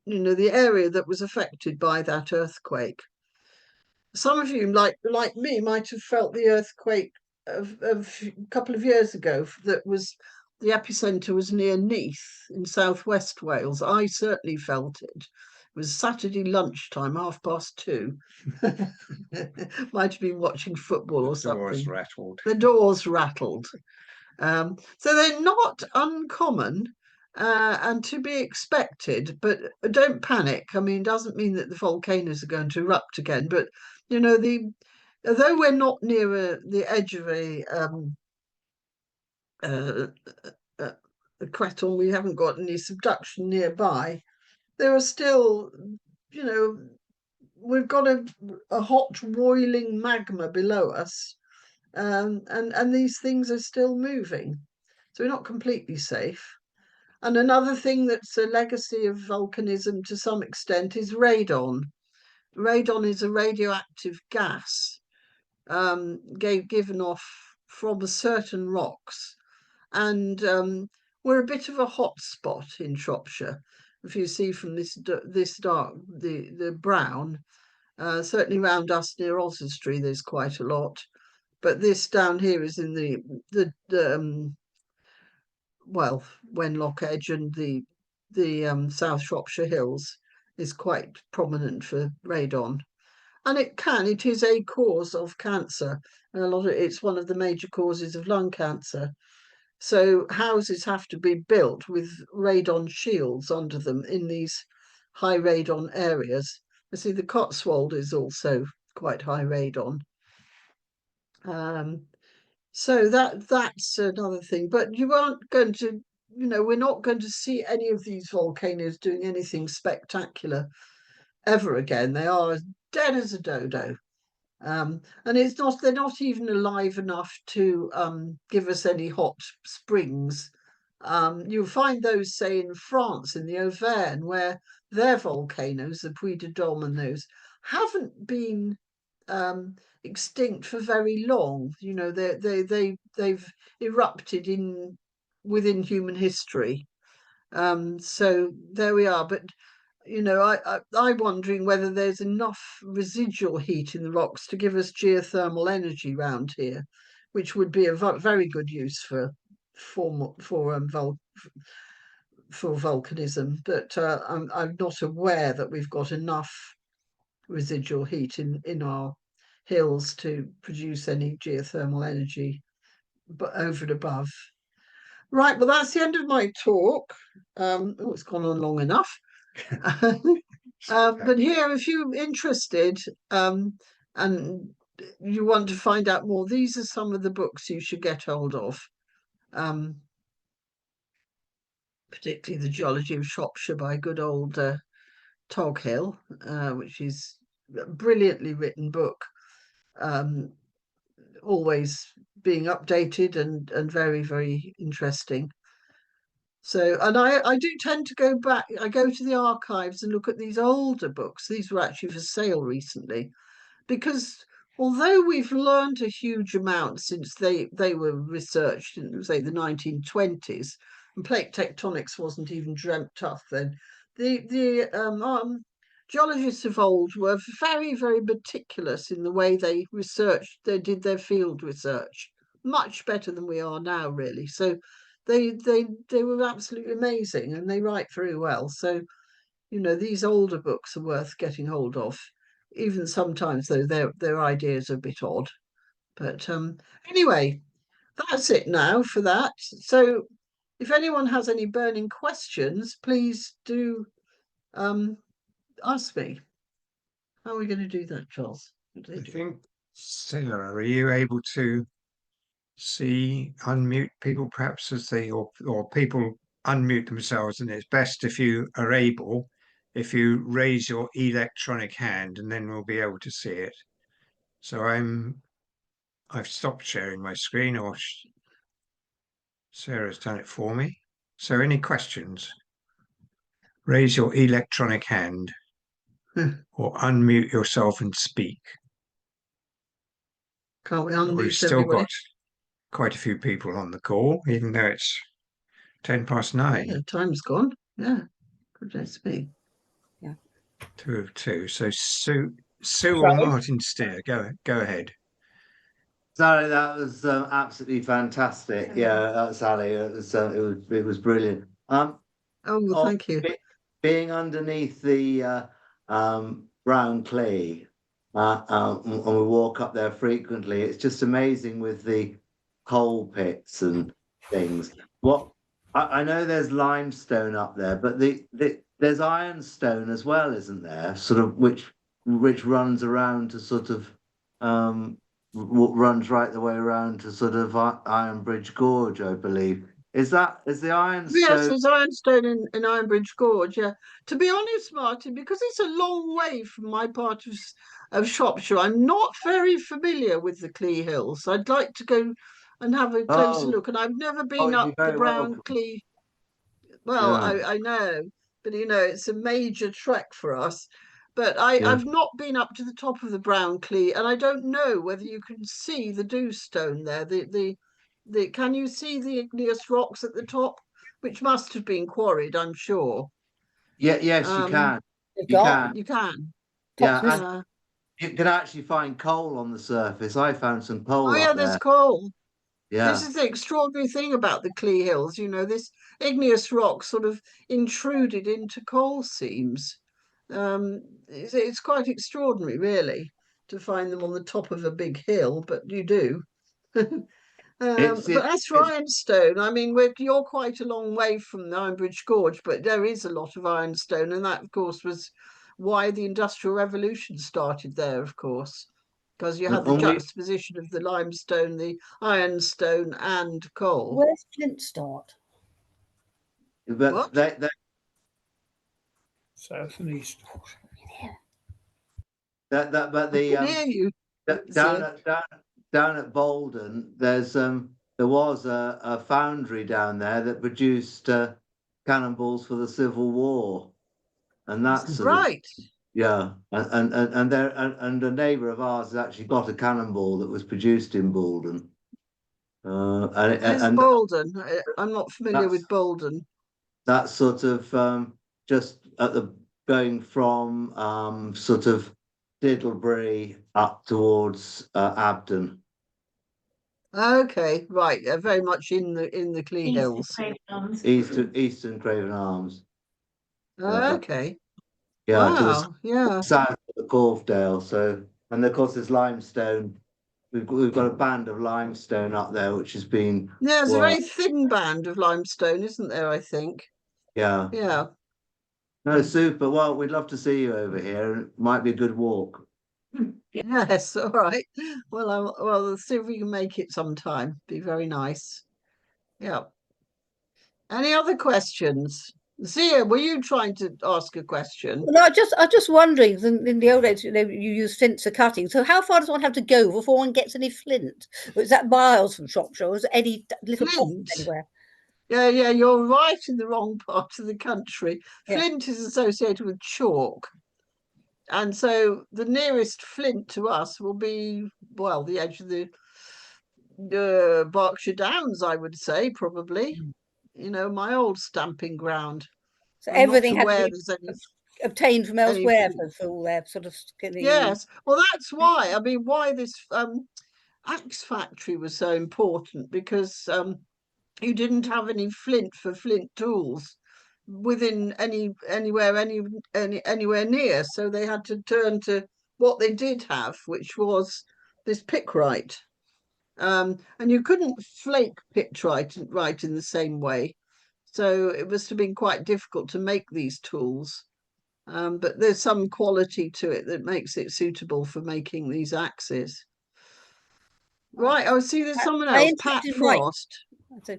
[SPEAKER 1] the area that was affected by that earthquake. Some of you, like me, might have felt the earthquake of a couple of years ago. The epicenter was near Neath in southwest Wales. I certainly felt it. was Saturday lunchtime, 2:30. Might have been watching football or something.
[SPEAKER 2] Doors rattled.
[SPEAKER 1] The doors rattled. So they're not uncommon and to be expected, but don't panic. I mean, it doesn't mean that the volcanoes are going to erupt again, but you know, although we're not near the edge of uh, a craton, we haven't got any subduction nearby. There are still, you know, we've got a hot roiling magma below us, and these things are still moving. So we're not completely safe. And another thing that's a legacy of volcanism to some extent is radon. Radon is a radioactive gas given off from certain rocks. And we're a bit of a hot spot in Shropshire. If you see from this dark, the brown, certainly around us near Oswestry, there's quite a lot. But this down here is in the well, Wenlock Edge and the South Shropshire Hills is quite prominent for radon. And it is a cause of cancer. And it's one of the major causes of lung cancer. So houses have to be built with radon shields under them in these high radon areas. I see the Cotswold is also quite high radon. So that's another thing. But you aren't going to, we're not going to see any of these volcanoes doing anything spectacular ever again. They are as dead as a dodo. And they're not even alive enough to give us any hot springs. You'll find those, say, in France, in the Auvergne, where their volcanoes, the Puy de Dôme and those, haven't been extinct for very long. You know, they've erupted within human history. So there we are. But I'm wondering whether there's enough residual heat in the rocks to give us geothermal energy round here, which would be a very good use for volcanism. But I'm not aware that we've got enough residual heat in our hills to produce any geothermal energy, but over and above. Right, well, that's the end of my talk. It's gone on long enough. But here, if you're interested and you want to find out more, these are some of the books you should get hold of. Particularly the Geology of Shropshire by good old Toghill, which is a brilliantly written book, always being updated and very, very interesting. So, and I do tend to go back, I go to the archives and look at these older books. These were actually for sale recently, because although we've learned a huge amount since they were researched in, say, the 1920s, and plate tectonics wasn't even dreamt up then, the geologists of old were very, very meticulous in the way they did their field research, much better than we are now, really. So they were absolutely amazing, and they write very well. So, these older books are worth getting hold of, even sometimes though their ideas are a bit odd. But anyway, that's it now for that. So if anyone has any burning questions, please do ask me. How are we going to do that, Charles?
[SPEAKER 2] I think, Sarah, are you able to unmute people perhaps as or people unmute themselves? And it's best if you are able, if you raise your electronic hand, and then we'll be able to see it. So I've stopped sharing my screen, or Sarah's done it for me. So any questions? Raise your electronic hand or unmute yourself and speak.
[SPEAKER 1] Can't we unmute
[SPEAKER 2] We've still
[SPEAKER 1] everybody?
[SPEAKER 2] got quite a few people on the call, even though it's 9:10.
[SPEAKER 1] Yeah, time's gone. Yeah, goodness me.
[SPEAKER 3] Yeah.
[SPEAKER 2] 2:02. So Sue or Martin Steer, go ahead.
[SPEAKER 4] Sally, that was absolutely fantastic. Yeah, Sally, it was brilliant.
[SPEAKER 1] Oh, thank you.
[SPEAKER 4] being underneath the brown clay, and we walk up there frequently. It's just amazing with the coal pits and things. What I know there's limestone up there, but there's ironstone as well, isn't there? Sort of which runs around to sort of runs right the way around to sort of Iron Bridge Gorge, I believe. Is the
[SPEAKER 1] Yes,
[SPEAKER 4] ironstone?
[SPEAKER 1] there's ironstone in Ironbridge Gorge. Yeah, to be honest, Martin, because it's a long way from my part of Shropshire, I'm not very familiar with the Clee Hills. I'd like to go and have a closer
[SPEAKER 4] Oh,
[SPEAKER 1] look, and I've never
[SPEAKER 4] oh,
[SPEAKER 1] been
[SPEAKER 4] you'd be
[SPEAKER 1] up the
[SPEAKER 4] very
[SPEAKER 1] Brown
[SPEAKER 4] welcome.
[SPEAKER 1] Clee. Well,
[SPEAKER 4] Yeah,
[SPEAKER 1] I know, but it's a major trek for us. But
[SPEAKER 4] yeah.
[SPEAKER 1] I've not been up to the top of the Brown Clee, and I don't know whether you can see the Dewstone there. Can you see the igneous rocks at the top, which must have been quarried, I'm sure.
[SPEAKER 4] Yeah, yes, you
[SPEAKER 1] Um,
[SPEAKER 4] can.
[SPEAKER 3] They've
[SPEAKER 4] You
[SPEAKER 3] got
[SPEAKER 4] can.
[SPEAKER 1] you can.
[SPEAKER 4] Yeah,
[SPEAKER 3] tops.
[SPEAKER 4] and
[SPEAKER 1] Yeah.
[SPEAKER 4] you can actually find coal on the surface. I found some coal
[SPEAKER 1] Oh
[SPEAKER 4] up
[SPEAKER 1] yeah, there's
[SPEAKER 4] there.
[SPEAKER 1] coal. This
[SPEAKER 4] Yeah.
[SPEAKER 1] is the extraordinary thing about the Clee Hills. This igneous rock sort of intruded into coal seams. It's quite extraordinary, really, to find them on the top of a big hill, but you do.
[SPEAKER 4] It's
[SPEAKER 1] But
[SPEAKER 4] it,
[SPEAKER 1] as for
[SPEAKER 4] it's
[SPEAKER 1] ironstone, I mean, you're quite a long way from the Ironbridge Gorge, but there is a lot of ironstone, and that, of course, was why the Industrial Revolution started there, of course, because you had the
[SPEAKER 4] and we
[SPEAKER 1] juxtaposition of the limestone, the ironstone, and coal.
[SPEAKER 3] Where's Flint start?
[SPEAKER 4] but
[SPEAKER 1] What?
[SPEAKER 4] they
[SPEAKER 5] South and east.
[SPEAKER 4] that but
[SPEAKER 1] I
[SPEAKER 4] the
[SPEAKER 1] can hear you.
[SPEAKER 4] down
[SPEAKER 1] Zia.
[SPEAKER 4] at Breidden, there was a foundry down there that produced cannonballs for the Civil War, and that's sort of
[SPEAKER 1] Right.
[SPEAKER 4] yeah, and a neighbour of ours has actually got a cannonball that was produced in Breidden.
[SPEAKER 1] Where's
[SPEAKER 4] And
[SPEAKER 1] Bolden? I'm not familiar
[SPEAKER 4] that's
[SPEAKER 1] with Bolden.
[SPEAKER 4] that's sort of just at the going from sort of Diddlebury up towards Abden,
[SPEAKER 1] Okay, right. Very much in the Clee Hills.
[SPEAKER 4] Eastern Craven Arms.
[SPEAKER 1] Okay.
[SPEAKER 4] Yeah, to the
[SPEAKER 1] Wow. Yeah.
[SPEAKER 4] south of the Corfdale. So, and of course, there's limestone. We've got a band of limestone up there, which has been
[SPEAKER 1] There's a
[SPEAKER 4] well,
[SPEAKER 1] very thin band of limestone, isn't there? I think.
[SPEAKER 4] yeah.
[SPEAKER 1] Yeah.
[SPEAKER 4] No, super. Well, we'd love to see you over here. It might be a good walk.
[SPEAKER 1] Yes. All right. Well, let's see if we can make it sometime. Be very nice. Yeah. Any other questions? Zia, were you trying to ask a question?
[SPEAKER 3] Well, I just wondering. In the old days, you use flints for cutting. So, how far does one have to go before one gets any flint? Or is that miles from Shropshire, or is it any little pot
[SPEAKER 1] Flint.
[SPEAKER 3] anywhere?
[SPEAKER 1] Yeah, you're right in the wrong part of the country.
[SPEAKER 3] Yeah.
[SPEAKER 1] Flint is associated with chalk. And so the nearest flint to us will be, well, the edge of the Berkshire Downs, I would say, probably. My old stamping ground.
[SPEAKER 3] So
[SPEAKER 1] I'm not
[SPEAKER 3] everything had to
[SPEAKER 1] aware
[SPEAKER 3] be
[SPEAKER 1] there's
[SPEAKER 3] obtained from
[SPEAKER 1] any
[SPEAKER 3] elsewhere
[SPEAKER 1] flint.
[SPEAKER 3] for all their sort of skinny.
[SPEAKER 1] Yes, well, that's why. I mean, why this axe factory was so important, because you didn't have any flint for flint tools within anywhere near, so they had to turn to what they did have, which was this picrite. And you couldn't flake picrite right in the same way, so it must have been quite difficult to make these tools. But there's some quality to it that makes it suitable for making these axes. Right, I see there's someone
[SPEAKER 3] I
[SPEAKER 1] else, Pat
[SPEAKER 3] interrupted Mike.
[SPEAKER 1] Frost.
[SPEAKER 3] So,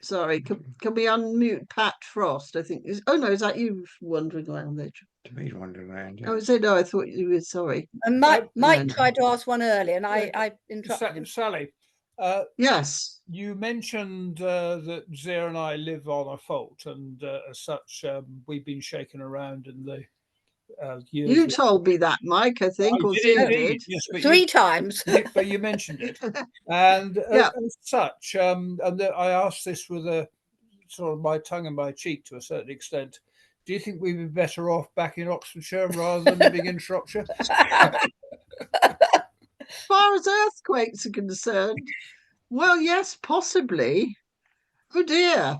[SPEAKER 1] Sorry, can we unmute Pat Frost? I think oh no, is that you wandering around there?
[SPEAKER 2] To me, wandering around.
[SPEAKER 1] Oh, is it? No, I thought you were sorry.
[SPEAKER 3] and Mike
[SPEAKER 1] No.
[SPEAKER 3] tried to ask one earlier, and I
[SPEAKER 5] Yeah,
[SPEAKER 3] interrupted him.
[SPEAKER 5] Sally,
[SPEAKER 1] Yes.
[SPEAKER 5] you mentioned that Zia and I live on a fault, and as such, we've been shaken around in the years.
[SPEAKER 1] You told me that, Mike, I think,
[SPEAKER 5] I
[SPEAKER 1] or
[SPEAKER 5] did
[SPEAKER 1] Zia
[SPEAKER 5] indeed,
[SPEAKER 1] did.
[SPEAKER 5] yes, but
[SPEAKER 3] 3 times.
[SPEAKER 5] but you mentioned it, and
[SPEAKER 1] Yeah.
[SPEAKER 5] as such, I asked this with a sort of my tongue in my cheek to a certain extent. Do you think we'd be better off back in Oxfordshire rather than living in Shropshire?
[SPEAKER 1] As far as earthquakes are concerned, well, yes, possibly. Oh dear.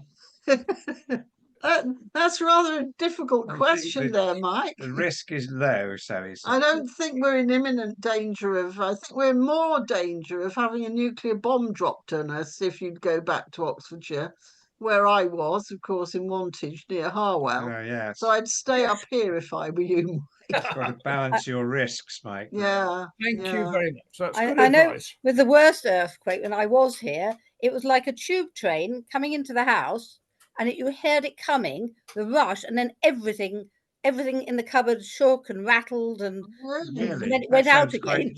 [SPEAKER 1] That's rather a difficult
[SPEAKER 2] I think
[SPEAKER 1] question there, Mike.
[SPEAKER 2] The risk is low, Sally said.
[SPEAKER 1] I don't think we're in imminent danger of, I think we're in more danger of having a nuclear bomb dropped on us if you'd go back to Oxfordshire, where I was, of course, in Wantage near Harwell.
[SPEAKER 2] Oh, yes.
[SPEAKER 1] So I'd stay up here if I were you.
[SPEAKER 2] Got to balance your risks, Mike.
[SPEAKER 1] Yeah.
[SPEAKER 5] Thank you
[SPEAKER 1] yeah.
[SPEAKER 5] very much. That's good
[SPEAKER 3] I know
[SPEAKER 5] advice.
[SPEAKER 3] with the worst earthquake when I was here, it was like a tube train coming into the house, and you heard it coming, the rush, and then everything in the cupboard shook and rattled, and
[SPEAKER 1] Really?
[SPEAKER 3] then
[SPEAKER 2] Really?
[SPEAKER 3] it
[SPEAKER 2] That
[SPEAKER 3] went out
[SPEAKER 2] sounds
[SPEAKER 3] again.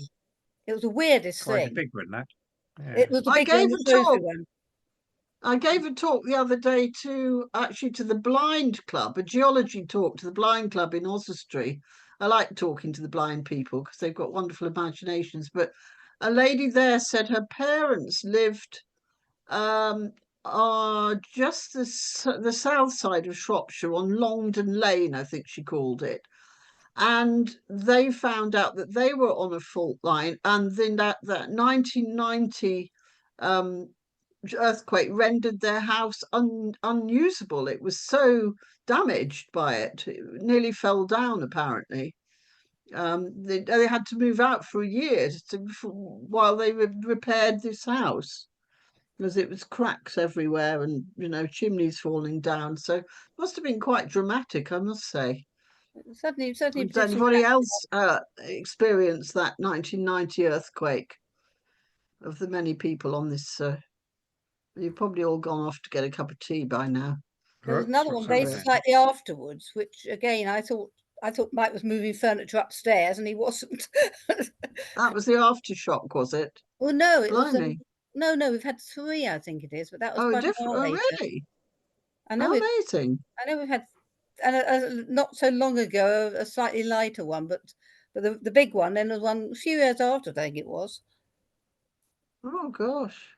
[SPEAKER 3] It was the weirdest
[SPEAKER 2] quite a
[SPEAKER 3] thing.
[SPEAKER 2] big one, that. Yeah.
[SPEAKER 3] It was the
[SPEAKER 1] I
[SPEAKER 3] big one,
[SPEAKER 1] gave
[SPEAKER 3] the
[SPEAKER 1] a
[SPEAKER 3] closed
[SPEAKER 1] talk.
[SPEAKER 3] one.
[SPEAKER 1] I gave a talk the other day to the Blind Club, a geology talk to the Blind Club in Oswestry. I like talking to the blind people because they've got wonderful imaginations. But a lady there said her parents lived just the south side of Shropshire on Longdon Lane, I think she called it. And they found out that they were on a fault line, and then that 1990 earthquake rendered their house unusable. It was so damaged by it. It nearly fell down, apparently. They had to move out for a year while they repaired this house because it was cracks everywhere and, chimneys falling down. So it must have been quite dramatic, I must say.
[SPEAKER 3] Certainly
[SPEAKER 1] Did
[SPEAKER 3] did some
[SPEAKER 1] anybody else experience that 1990 earthquake of the many people on this? You've probably all gone off to get a cup of tea by now.
[SPEAKER 3] There was
[SPEAKER 2] Brooks,
[SPEAKER 3] another
[SPEAKER 2] what's
[SPEAKER 3] one very
[SPEAKER 2] happening?
[SPEAKER 3] slightly afterwards, which again I thought Mike was moving furniture upstairs, and he wasn't.
[SPEAKER 1] That was the aftershock, was it?
[SPEAKER 3] Well, no, it was
[SPEAKER 1] Blimey.
[SPEAKER 3] no. We've had three, I think it is, but that was
[SPEAKER 1] Oh,
[SPEAKER 3] quite a
[SPEAKER 1] different.
[SPEAKER 3] while
[SPEAKER 1] Oh,
[SPEAKER 3] later.
[SPEAKER 1] really?
[SPEAKER 3] I know
[SPEAKER 1] How
[SPEAKER 3] we've
[SPEAKER 1] amazing.
[SPEAKER 3] had, and not so long ago, a slightly lighter one, but the big one. Then there was one a few years after, I think it was.
[SPEAKER 1] Oh, gosh.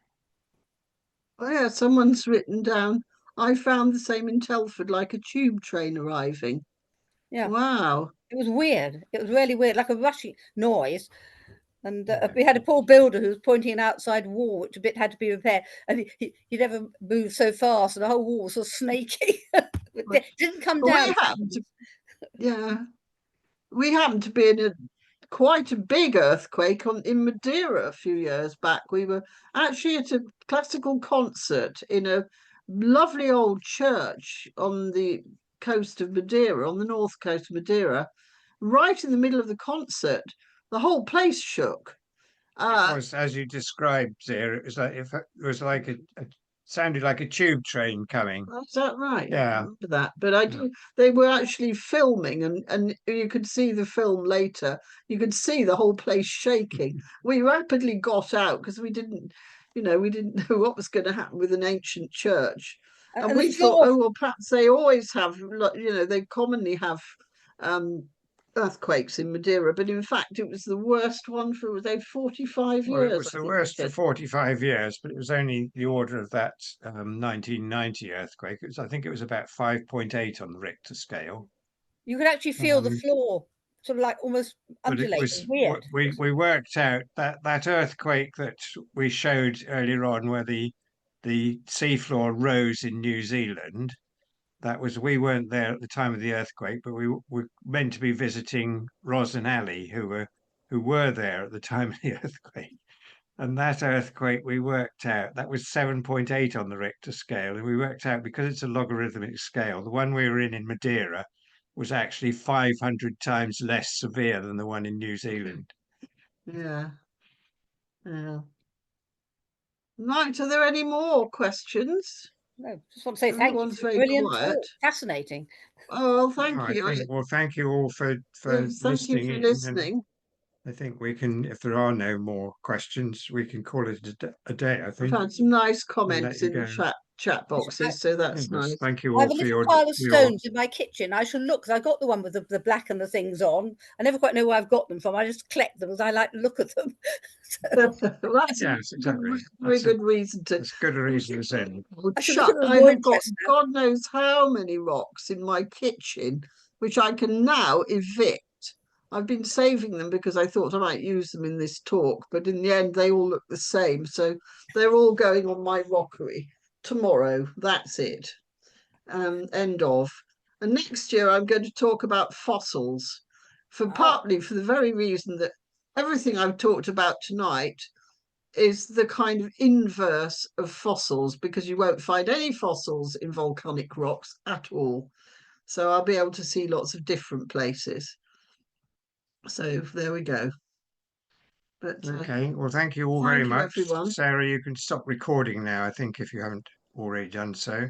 [SPEAKER 1] Oh, yeah, someone's written down, I found the same in Telford, like a tube train arriving.
[SPEAKER 3] Yeah,
[SPEAKER 1] Wow.
[SPEAKER 3] it was weird. It was really weird, like a rushing noise. And
[SPEAKER 2] Yeah.
[SPEAKER 3] we had a poor builder who was pointing an outside wall, which a bit had to be repaired, and he never moved so fast, and the whole wall was sort of snaky. It didn't come
[SPEAKER 1] Well,
[SPEAKER 3] down.
[SPEAKER 1] we happened to be in quite a big earthquake in Madeira a few years back. We were actually at a classical concert in a lovely old church on the coast of Madeira, on the north coast of Madeira. Right in the middle of the concert, the whole place shook.
[SPEAKER 2] It was, as you described there, it was like sounded like a tube train coming.
[SPEAKER 1] Is that right? I
[SPEAKER 2] Yeah.
[SPEAKER 1] remember that. But I do. They were actually filming, and you could see the film later. You could see the whole place shaking. We rapidly got out because we didn't know what was going to happen with an ancient church. And
[SPEAKER 3] And
[SPEAKER 1] we
[SPEAKER 3] the
[SPEAKER 1] thought,
[SPEAKER 3] floor,
[SPEAKER 1] oh well, perhaps they always have, they commonly have earthquakes in Madeira, but in fact it was the worst one for 45
[SPEAKER 2] Well, it
[SPEAKER 1] years.
[SPEAKER 2] was
[SPEAKER 1] I
[SPEAKER 2] the
[SPEAKER 1] think
[SPEAKER 2] worst
[SPEAKER 1] they
[SPEAKER 2] for
[SPEAKER 1] said.
[SPEAKER 2] 45 years, but it was only the order of that 1990 earthquake. I think it was about 5.8 on the Richter scale.
[SPEAKER 3] you could actually feel the
[SPEAKER 2] Um,
[SPEAKER 3] floor sort of like almost
[SPEAKER 2] But it
[SPEAKER 3] undulate. It
[SPEAKER 2] was
[SPEAKER 3] was weird.
[SPEAKER 2] we worked out that earthquake that we showed earlier on, where the seafloor rose in New Zealand. We weren't there at the time of the earthquake, but we were meant to be visiting Ros and Ali, who were there at the time of the earthquake. And that earthquake, we worked out, that was 7.8 on the Richter scale. And we worked out, because it's a logarithmic scale, the one we were in Madeira was actually 500 times less severe than the one in New Zealand.
[SPEAKER 1] Yeah. Yeah. Right, are there any more questions?
[SPEAKER 3] No, just want to say thank you.
[SPEAKER 1] Everyone's
[SPEAKER 3] For a
[SPEAKER 1] very
[SPEAKER 3] brilliant
[SPEAKER 1] quiet.
[SPEAKER 3] talk. Fascinating.
[SPEAKER 1] Oh, well,
[SPEAKER 2] Oh,
[SPEAKER 1] thank you.
[SPEAKER 2] thank you all for
[SPEAKER 1] Thank you
[SPEAKER 2] listening
[SPEAKER 1] for
[SPEAKER 2] in.
[SPEAKER 1] listening.
[SPEAKER 2] I think we can, if there are no more questions, we can call it a day, I
[SPEAKER 1] I've
[SPEAKER 2] think,
[SPEAKER 1] had some nice
[SPEAKER 2] and let
[SPEAKER 1] comments
[SPEAKER 2] you
[SPEAKER 1] in the
[SPEAKER 2] go.
[SPEAKER 1] chat boxes, so that's
[SPEAKER 2] Yes,
[SPEAKER 1] nice.
[SPEAKER 2] thank you
[SPEAKER 3] I have
[SPEAKER 2] all
[SPEAKER 3] a
[SPEAKER 2] for
[SPEAKER 3] little
[SPEAKER 2] your
[SPEAKER 3] pile of stones in my kitchen. I shall look, because I got the one with the black and the things on. I never quite know where I've got them from. I just collect them because I like to look at them.
[SPEAKER 1] Well, that's
[SPEAKER 2] Yes, exactly.
[SPEAKER 1] very good reason to.
[SPEAKER 2] That's good a reason as any.
[SPEAKER 1] Well,
[SPEAKER 3] I should look at the
[SPEAKER 1] I have got
[SPEAKER 3] Rochester.
[SPEAKER 1] God knows how many rocks in my kitchen, which I can now evict. I've been saving them because I thought I might use them in this talk, but in the end, they all look the same. So they're all going on my rockery tomorrow. That's it. end of. And next year I'm going to talk about fossils, partly for the very reason that everything I've talked about tonight is the kind of inverse of fossils, because you won't find any fossils in volcanic rocks at all. So I'll be able to see lots of different places. So there we go. But
[SPEAKER 2] Okay, well, thank you all very
[SPEAKER 1] thank you,
[SPEAKER 2] much.
[SPEAKER 1] everyone.
[SPEAKER 2] Sarah, you can stop recording now, I think, if you haven't already done so.